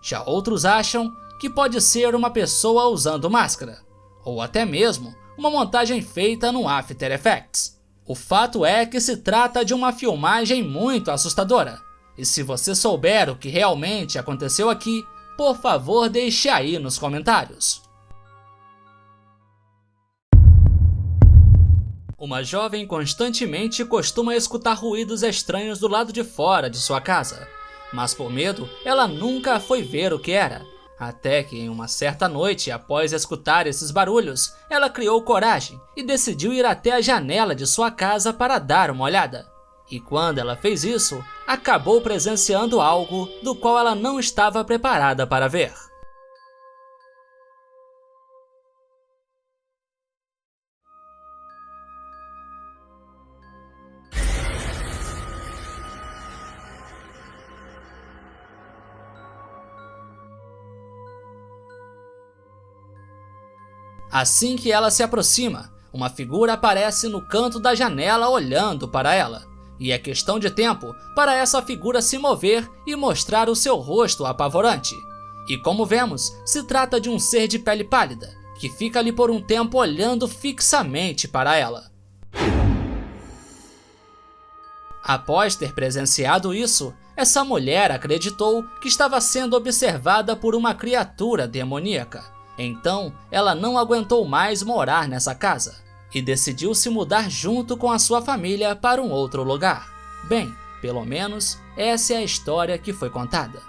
Já outros acham que pode ser uma pessoa usando máscara, ou até mesmo uma montagem feita no After Effects. O fato é que se trata de uma filmagem muito assustadora. E se você souber o que realmente aconteceu aqui, por favor deixe aí nos comentários. Uma jovem constantemente costuma escutar ruídos estranhos do lado de fora de sua casa, mas por medo, ela nunca foi ver o que era. Até que em uma certa noite, após escutar esses barulhos, ela criou coragem e decidiu ir até a janela de sua casa para dar uma olhada. E quando ela fez isso, acabou presenciando algo do qual ela não estava preparada para ver. Assim que ela se aproxima, uma figura aparece no canto da janela olhando para ela. E é questão de tempo para essa figura se mover e mostrar o seu rosto apavorante. E como vemos, se trata de um ser de pele pálida, que fica ali por um tempo olhando fixamente para ela. Após ter presenciado isso, essa mulher acreditou que estava sendo observada por uma criatura demoníaca. Então, ela não aguentou mais morar nessa casa e decidiu se mudar junto com a sua família para um outro lugar. Bem, pelo menos essa é a história que foi contada.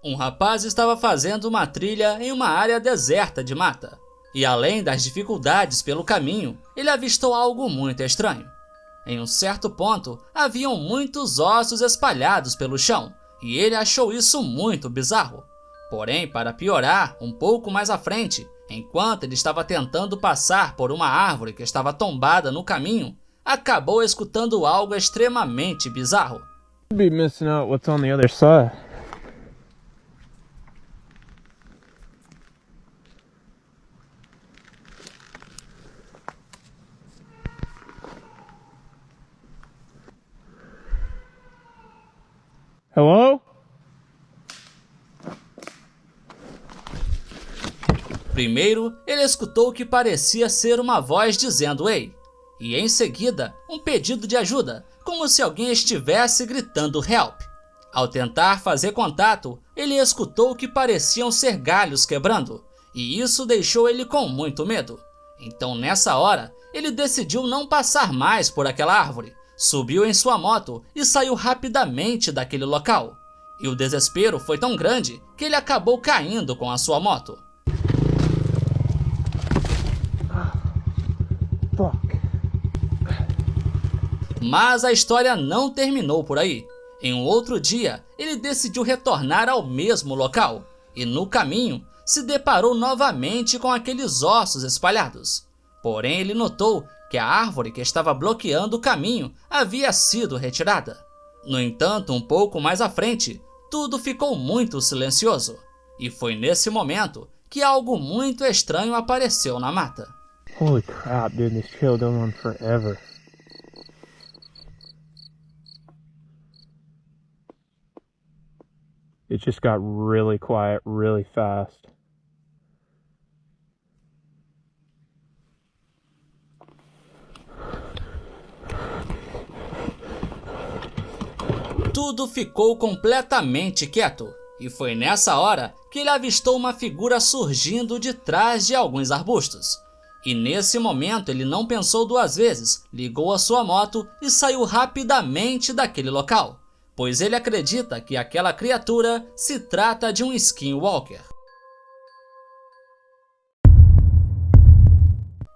Um rapaz estava fazendo uma trilha em uma área deserta de mata. E além das dificuldades pelo caminho, ele avistou algo muito estranho. Em um certo ponto, haviam muitos ossos espalhados pelo chão. E ele achou isso muito bizarro. Porém, para piorar, um pouco mais à frente, enquanto ele estava tentando passar por uma árvore que estava tombada no caminho, acabou escutando algo extremamente bizarro. Be missing out what's on the other side. Hello? Primeiro, ele escutou o que parecia ser uma voz dizendo "ei", e em seguida, um pedido de ajuda, como se alguém estivesse gritando "help". Ao tentar fazer contato, ele escutou o que pareciam ser galhos quebrando, e isso deixou ele com muito medo. Então nessa hora, ele decidiu não passar mais por aquela árvore, subiu em sua moto e saiu rapidamente daquele local. E o desespero foi tão grande que ele acabou caindo com a sua moto. Mas a história não terminou por aí. Em um outro dia, ele decidiu retornar ao mesmo local e no caminho se deparou novamente com aqueles ossos espalhados. Porém, ele notou que a árvore que estava bloqueando o caminho havia sido retirada. No entanto, um pouco mais à frente, tudo ficou muito silencioso. E foi nesse momento que algo muito estranho apareceu na mata. Holy crap, dude, this trail going on forever. It just got really quiet really fast. Tudo ficou completamente quieto, e foi nessa hora que ele avistou uma figura surgindo de trás de alguns arbustos. E nesse momento ele não pensou duas vezes, ligou a sua moto e saiu rapidamente daquele local, pois ele acredita que aquela criatura se trata de um skinwalker.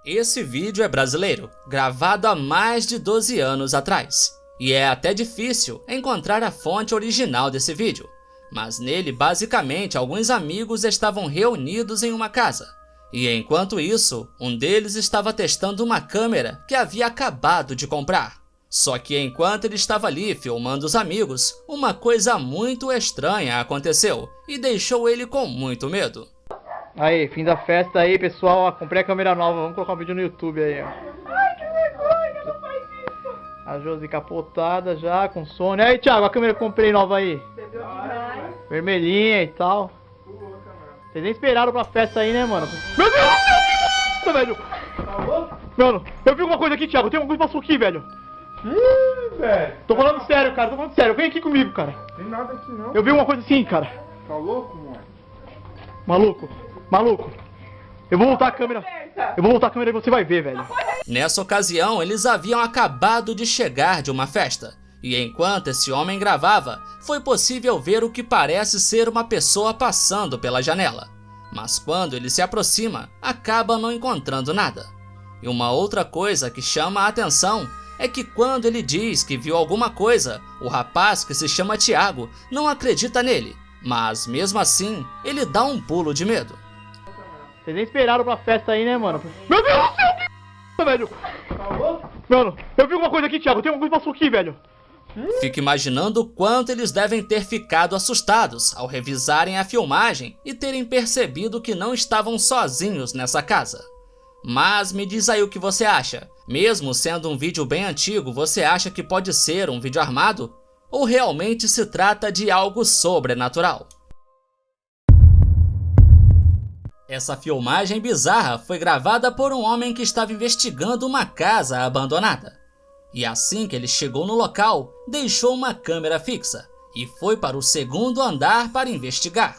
Esse vídeo é brasileiro, gravado há mais de 12 anos atrás. E é até difícil encontrar a fonte original desse vídeo, mas nele basicamente alguns amigos estavam reunidos em uma casa. E enquanto isso, um deles estava testando uma câmera que havia acabado de comprar. Só que enquanto ele estava ali filmando os amigos, uma coisa muito estranha aconteceu e deixou ele com muito medo. Aí, fim da festa aí, pessoal. Ó, comprei a câmera nova, vamos colocar um vídeo no YouTube aí, ó. Ai, que vergonha, não faz isso. A Josi capotada já, com sono. Aí, Thiago, a câmera que eu comprei nova aí. Vermelhinha e tal. Vocês nem esperaram pra festa aí, né, mano? Meu Deus, velho! Mano, eu vi alguma coisa aqui, Thiago. Tem alguma coisa que passou aqui, velho. Ih, velho. Tô falando sério, cara. Tô falando sério. Vem aqui comigo, cara. Tem nada aqui não. Eu vi uma coisa assim, cara. Tá louco, mano? Maluco. Maluco. Eu vou voltar a câmera. Eu vou voltar a câmera e você vai ver, velho. Nessa ocasião, eles haviam acabado de chegar de uma festa. E enquanto esse homem gravava, foi possível ver o que parece ser uma pessoa passando pela janela. Mas quando ele se aproxima, acaba não encontrando nada. E uma outra coisa que chama a atenção é que quando ele diz que viu alguma coisa, o rapaz, que se chama Thiago, não acredita nele. Mas mesmo assim, ele dá um pulo de medo. Vocês nem esperaram pra festa aí, né, mano? Meu Deus do céu, que velho! Mano, eu vi alguma coisa aqui, Thiago. Tem alguma coisa que passou aqui, velho. Fica imaginando o quanto eles devem ter ficado assustados ao revisarem a filmagem e terem percebido que não estavam sozinhos nessa casa. Mas me diz aí o que você acha. Mesmo sendo um vídeo bem antigo, você acha que pode ser um vídeo armado? Ou realmente se trata de algo sobrenatural? Essa filmagem bizarra foi gravada por um homem que estava investigando uma casa abandonada. E assim que ele chegou no local, deixou uma câmera fixa e foi para o segundo andar para investigar.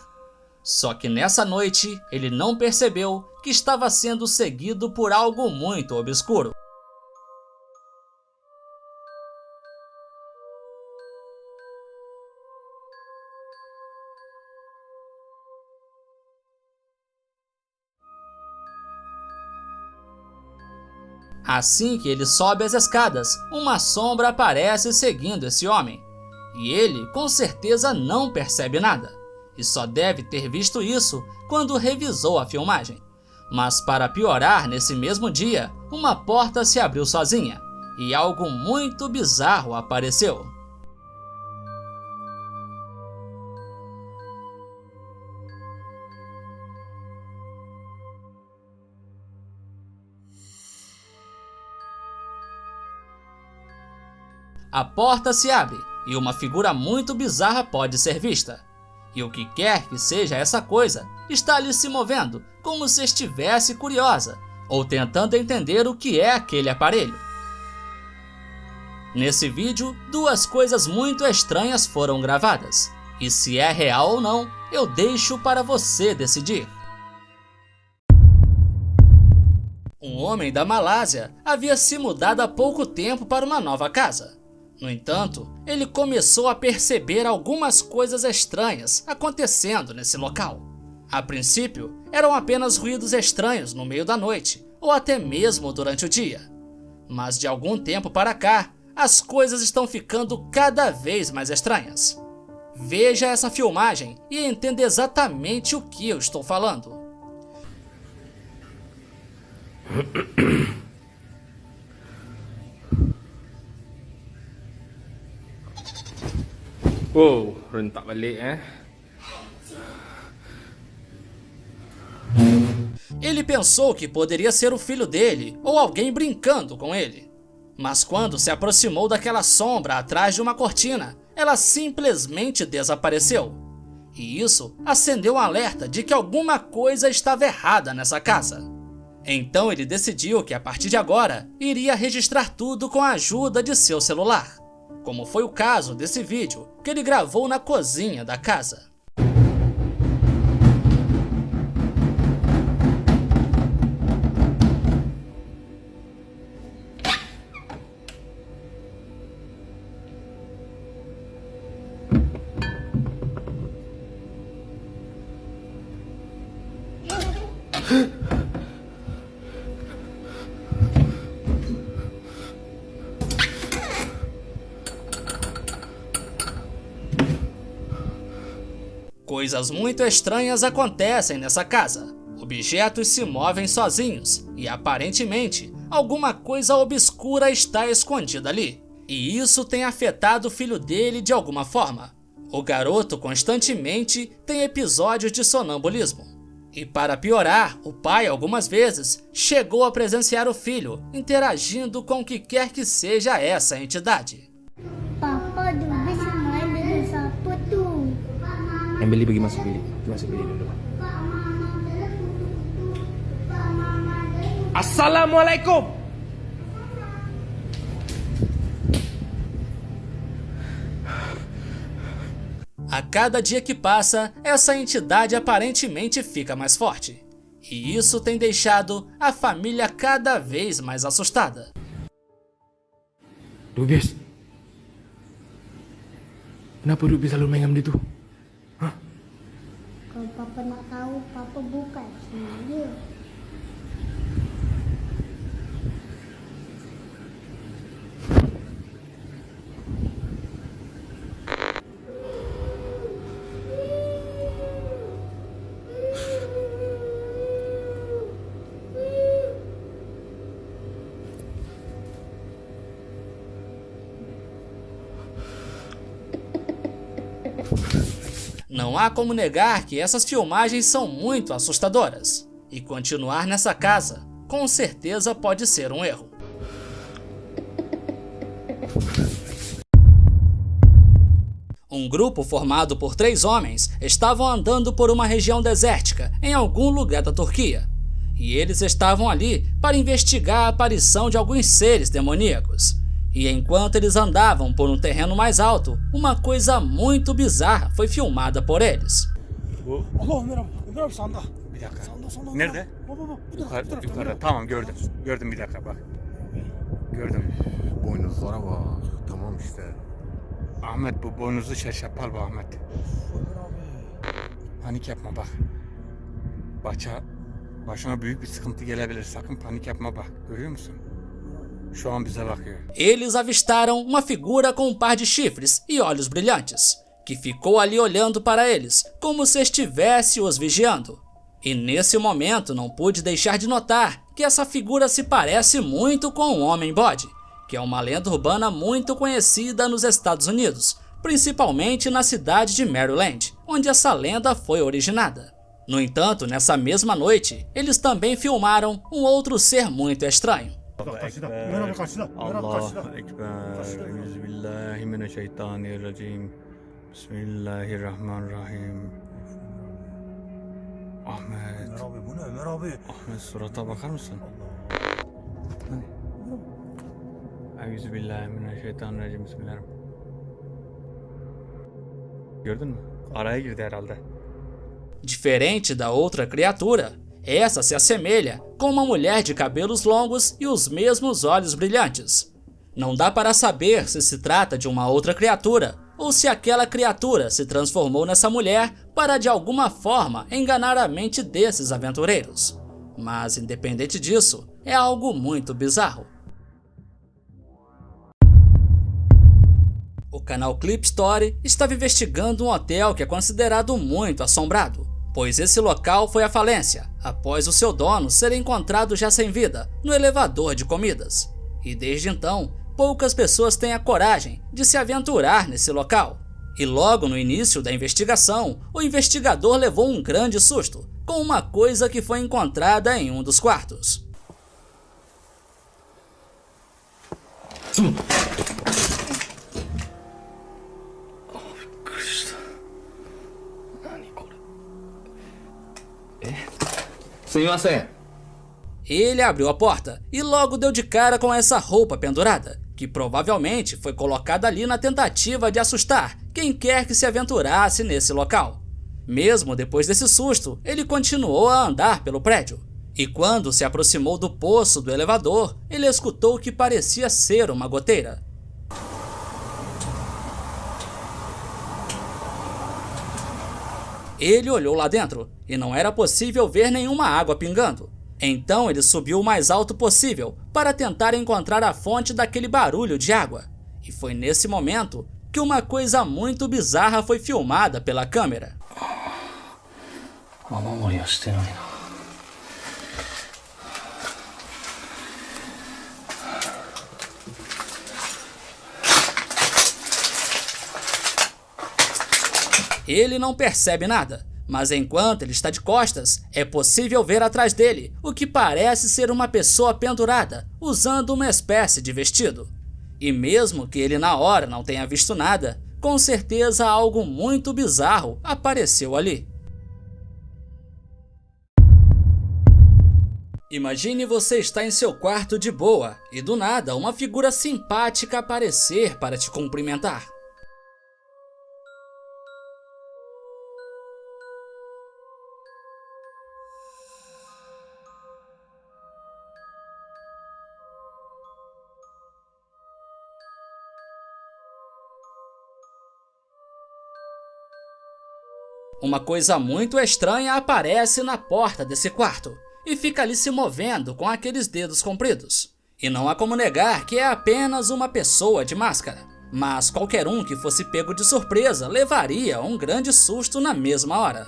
Só que nessa noite, ele não percebeu que estava sendo seguido por algo muito obscuro. Assim que ele sobe as escadas, uma sombra aparece seguindo esse homem. E ele, com certeza, não percebe nada. E só deve ter visto isso quando revisou a filmagem. Mas para piorar, nesse mesmo dia, uma porta se abriu sozinha. E algo muito bizarro apareceu. A porta se abre e uma figura muito bizarra pode ser vista. E o que quer que seja essa coisa está ali se movendo, como se estivesse curiosa, ou tentando entender o que é aquele aparelho. Nesse vídeo, duas coisas muito estranhas foram gravadas. E se é real ou não, eu deixo para você decidir. Um homem da Malásia havia se mudado há pouco tempo para uma nova casa. No entanto, ele começou a perceber algumas coisas estranhas acontecendo nesse local. A princípio, eram apenas ruídos estranhos no meio da noite, ou até mesmo durante o dia. Mas de algum tempo para cá, as coisas estão ficando cada vez mais estranhas. Veja essa filmagem e entenda exatamente o que eu estou falando. Wow, rentak balik Ele pensou que poderia ser o filho dele ou alguém brincando com ele. Mas quando se aproximou daquela sombra atrás de uma cortina, ela simplesmente desapareceu. E isso acendeu um alerta de que alguma coisa estava errada nessa casa. Então ele decidiu que a partir de agora iria registrar tudo com a ajuda de seu celular, como foi o caso desse vídeo que ele gravou na cozinha da casa. Coisas muito estranhas acontecem nessa casa. Objetos se movem sozinhos e aparentemente alguma coisa obscura está escondida ali. E isso tem afetado o filho dele de alguma forma. O garoto constantemente tem episódios de sonambulismo. E para piorar, o pai algumas vezes chegou a presenciar o filho interagindo com o que quer que seja essa entidade. Emily pergi masuk bilik. Masuk bilik dulu. Assalamualaikum. A cada dia que passa, essa entidade aparentemente fica mais forte. E isso tem deixado a família cada vez mais assustada. Rubis, kenapa Rubis selalu main dengan itu? Hah? Kalau papa nak tahu, papa buka sendiri. Não há como negar que essas filmagens são muito assustadoras. E continuar nessa casa, com certeza pode ser um erro. Um grupo formado por 3 homens estavam andando por uma região desértica em algum lugar da Turquia. E eles estavam ali para investigar a aparição de alguns seres demoníacos. E enquanto eles andavam por um terreno mais alto, uma coisa muito bizarra foi filmada por eles. Nerede? Yukarıda. Tamam gördüm. Gördüm bir dakika bak. Gördüm. Boynuzlara bak. Tamam işte. Ahmet bu boynuzlu şerşapal bu Ahmet. Panik yapma bak. Başına büyük bir sıkıntı gelebilir. Sakın panik yapma bak. Görüyor musun? Şu an bize bakıyor. Eles avistaram uma figura com um par de chifres e olhos brilhantes, que ficou ali olhando para eles, como se estivesse os vigiando. E nesse momento não pude deixar de notar que essa figura se parece muito com o Homem-Bode, que é uma lenda urbana muito conhecida nos Estados Unidos, principalmente na cidade de Maryland, onde essa lenda foi originada. No entanto, nessa mesma noite, eles também filmaram um outro ser muito estranho. Allahu Ekber. Euzubillahimineşşeytanirracim. Bismillahirrahmanirrahim. Ahmet. Ömer abi bu ne Ömer abi? Ahmet surata bakar mısın? Euzubillahimineşşeytanirracim. Bismillahirrahmanirrahim. Gördün mü? Araya girdi herhalde. Diferente da outra criatura, essa se assemelha com uma mulher de cabelos longos e os mesmos olhos brilhantes. Não dá para saber se se trata de uma outra criatura ou se aquela criatura se transformou nessa mulher para de alguma forma enganar a mente desses aventureiros. Mas independente disso, é algo muito bizarro. O canal Clip Story estava investigando um hotel que é considerado muito assombrado, pois esse local foi à falência após o seu dono ser encontrado já sem vida no elevador de comidas. E desde então, poucas pessoas têm a coragem de se aventurar nesse local. E logo no início da investigação, o investigador levou um grande susto com uma coisa que foi encontrada em um dos quartos. Ele abriu a porta e logo deu de cara com essa roupa pendurada, que provavelmente foi colocada ali na tentativa de assustar quem quer que se aventurasse nesse local. Mesmo depois desse susto, ele continuou a andar pelo prédio. E quando se aproximou do poço do elevador, ele escutou o que parecia ser uma goteira. Ele olhou lá dentro e não era possível ver nenhuma água pingando. Então ele subiu o mais alto possível para tentar encontrar a fonte daquele barulho de água. E foi nesse momento que uma coisa muito bizarra foi filmada pela câmera. Ele não percebe nada, mas enquanto ele está de costas, é possível ver atrás dele o que parece ser uma pessoa pendurada, usando uma espécie de vestido. E mesmo que ele na hora não tenha visto nada, com certeza algo muito bizarro apareceu ali. Imagine você estar em seu quarto de boa e do nada uma figura simpática aparecer para te cumprimentar. uma coisa muito estranha aparece na porta desse quarto e fica ali se movendo com aqueles dedos compridos. E não há como negar que é apenas uma pessoa de máscara, mas qualquer um que fosse pego de surpresa levaria um grande susto na mesma hora.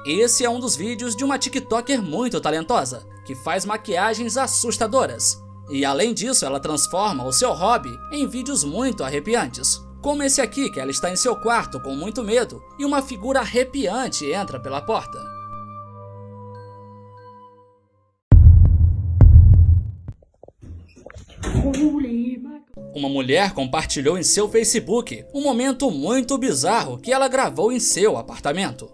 Esse é um dos vídeos de uma TikToker muito talentosa, que faz maquiagens assustadoras. E além disso, ela transforma o seu hobby em vídeos muito arrepiantes, como esse aqui, que ela está em seu quarto com muito medo e uma figura arrepiante entra pela porta. Uma mulher compartilhou em seu Facebook um momento muito bizarro que ela gravou em seu apartamento.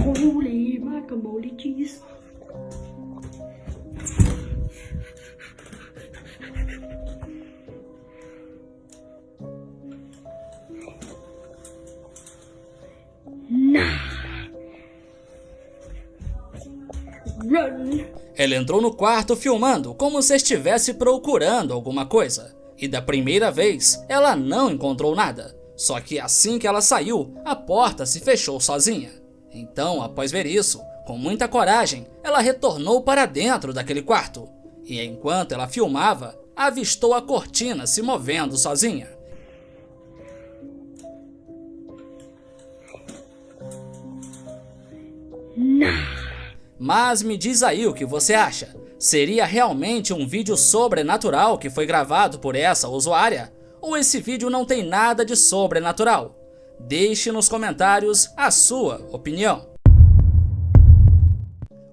Holy guacamole cheese. Run. Ela entrou no quarto filmando como se estivesse procurando alguma coisa. E da primeira vez, ela não encontrou nada. Só que assim que ela saiu, a porta se fechou sozinha. Então, após ver isso, com muita coragem, ela retornou para dentro daquele quarto. E enquanto ela filmava, avistou a cortina se movendo sozinha. Mas me diz aí o que você acha. Seria realmente um vídeo sobrenatural que foi gravado por essa usuária? Ou esse vídeo não tem nada de sobrenatural? Deixe nos comentários a sua opinião.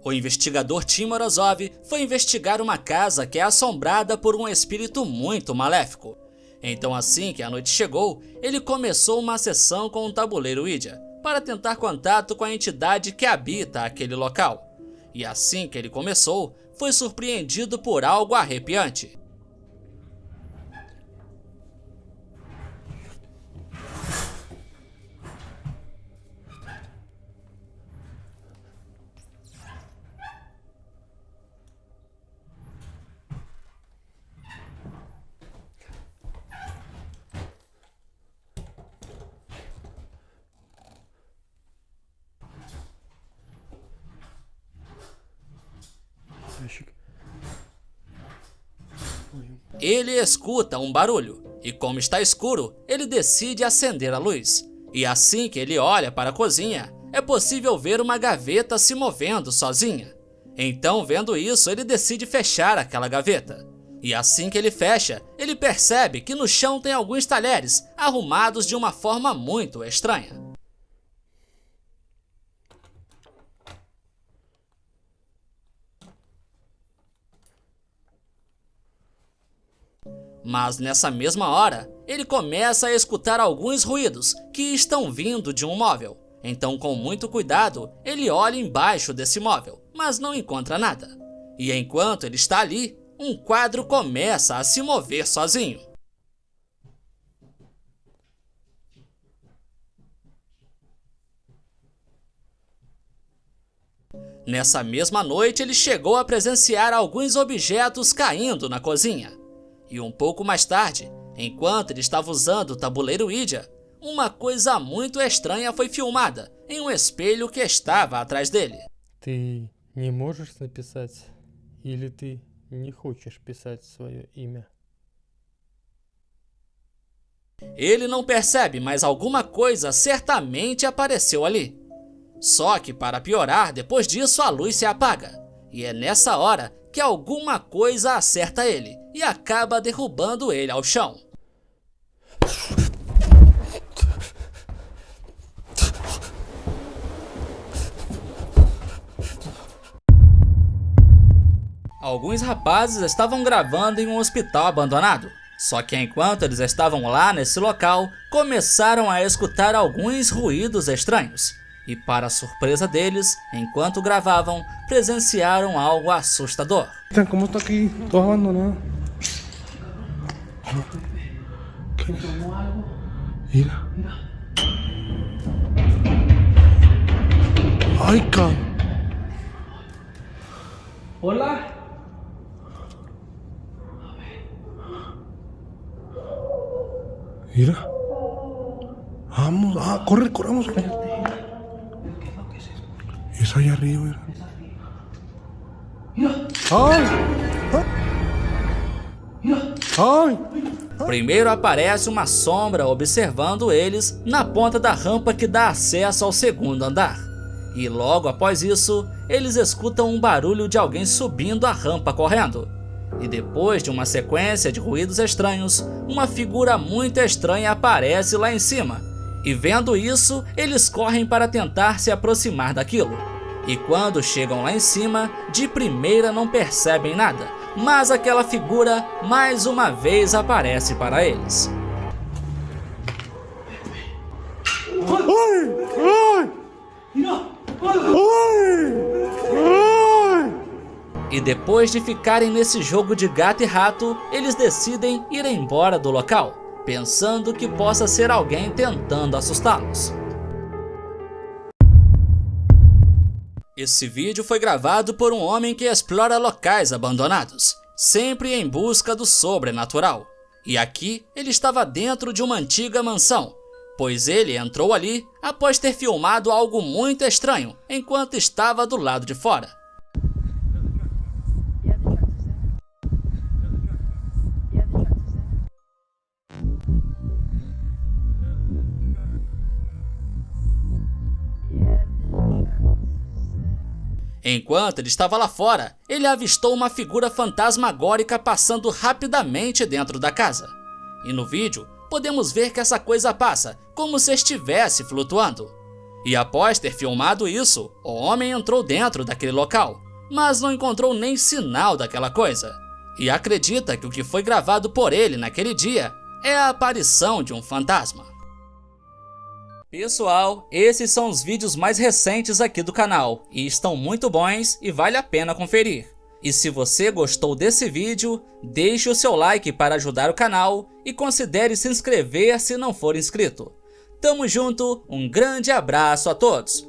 O investigador Tim Morozov foi investigar uma casa que é assombrada por um espírito muito maléfico. Então, assim que a noite chegou, ele começou uma sessão com um tabuleiro Ouija para tentar contato com a entidade que habita aquele local. E assim que ele começou, foi surpreendido por algo arrepiante. Ele escuta um barulho e, como está escuro, ele decide acender a luz. E assim que ele olha para a cozinha, é possível ver uma gaveta se movendo sozinha. Então, vendo isso, ele decide fechar aquela gaveta. E assim que ele fecha, ele percebe que no chão tem alguns talheres arrumados de uma forma muito estranha. Mas nessa mesma hora, ele começa a escutar alguns ruídos que estão vindo de um móvel. Então, com muito cuidado, ele olha embaixo desse móvel, mas não encontra nada. E enquanto ele está ali, um quadro começa a se mover sozinho. Nessa mesma noite, ele chegou a presenciar alguns objetos caindo na cozinha. E um pouco mais tarde, enquanto ele estava usando o tabuleiro Ouija, uma coisa muito estranha foi filmada em um espelho que estava atrás dele. Ты не можешь написать или ты не хочешь писать свое имя? Ele não percebe, mas alguma coisa certamente apareceu ali. Só que, para piorar, depois disso a luz se apaga. E é nessa hora que alguma coisa acerta ele e acaba derrubando ele ao chão. Alguns rapazes estavam gravando em um hospital abandonado. Só que enquanto eles estavam lá nesse local, começaram a escutar alguns ruídos estranhos. E para a surpresa deles, enquanto gravavam, presenciaram algo assustador. ¿Cómo está aquí? Todo abandonado. Mira. Ay, cabrón. Hola. Mira. Vamos, corre, corramos. Es allá arriba, mira. ¡Ay! ¡Ay! Primeiro aparece uma sombra observando eles na ponta da rampa que dá acesso ao segundo andar. E logo após isso, eles escutam um barulho de alguém subindo a rampa correndo. E depois de uma sequência de ruídos estranhos, uma figura muito estranha aparece lá em cima. E vendo isso, eles correm para tentar se aproximar daquilo. E quando chegam lá em cima, de primeira não percebem nada, mas aquela figura mais uma vez aparece para eles. E depois de ficarem nesse jogo de gato e rato, eles decidem ir embora do local, pensando que possa ser alguém tentando assustá-los. Esse vídeo foi gravado por um homem que explora locais abandonados, sempre em busca do sobrenatural. E aqui ele estava dentro de uma antiga mansão, pois ele entrou ali após ter filmado algo muito estranho enquanto estava do lado de fora. Enquanto ele estava lá fora, ele avistou uma figura fantasmagórica passando rapidamente dentro da casa. E no vídeo, podemos ver que essa coisa passa como se estivesse flutuando. E após ter filmado isso, o homem entrou dentro daquele local, mas não encontrou nem sinal daquela coisa. E acredita que o que foi gravado por ele naquele dia é a aparição de um fantasma. Pessoal, esses são os vídeos mais recentes aqui do canal e estão muito bons e vale a pena conferir. E se você gostou desse vídeo, deixe o seu like para ajudar o canal e considere se inscrever se não for inscrito. Tamo junto, um grande abraço a todos!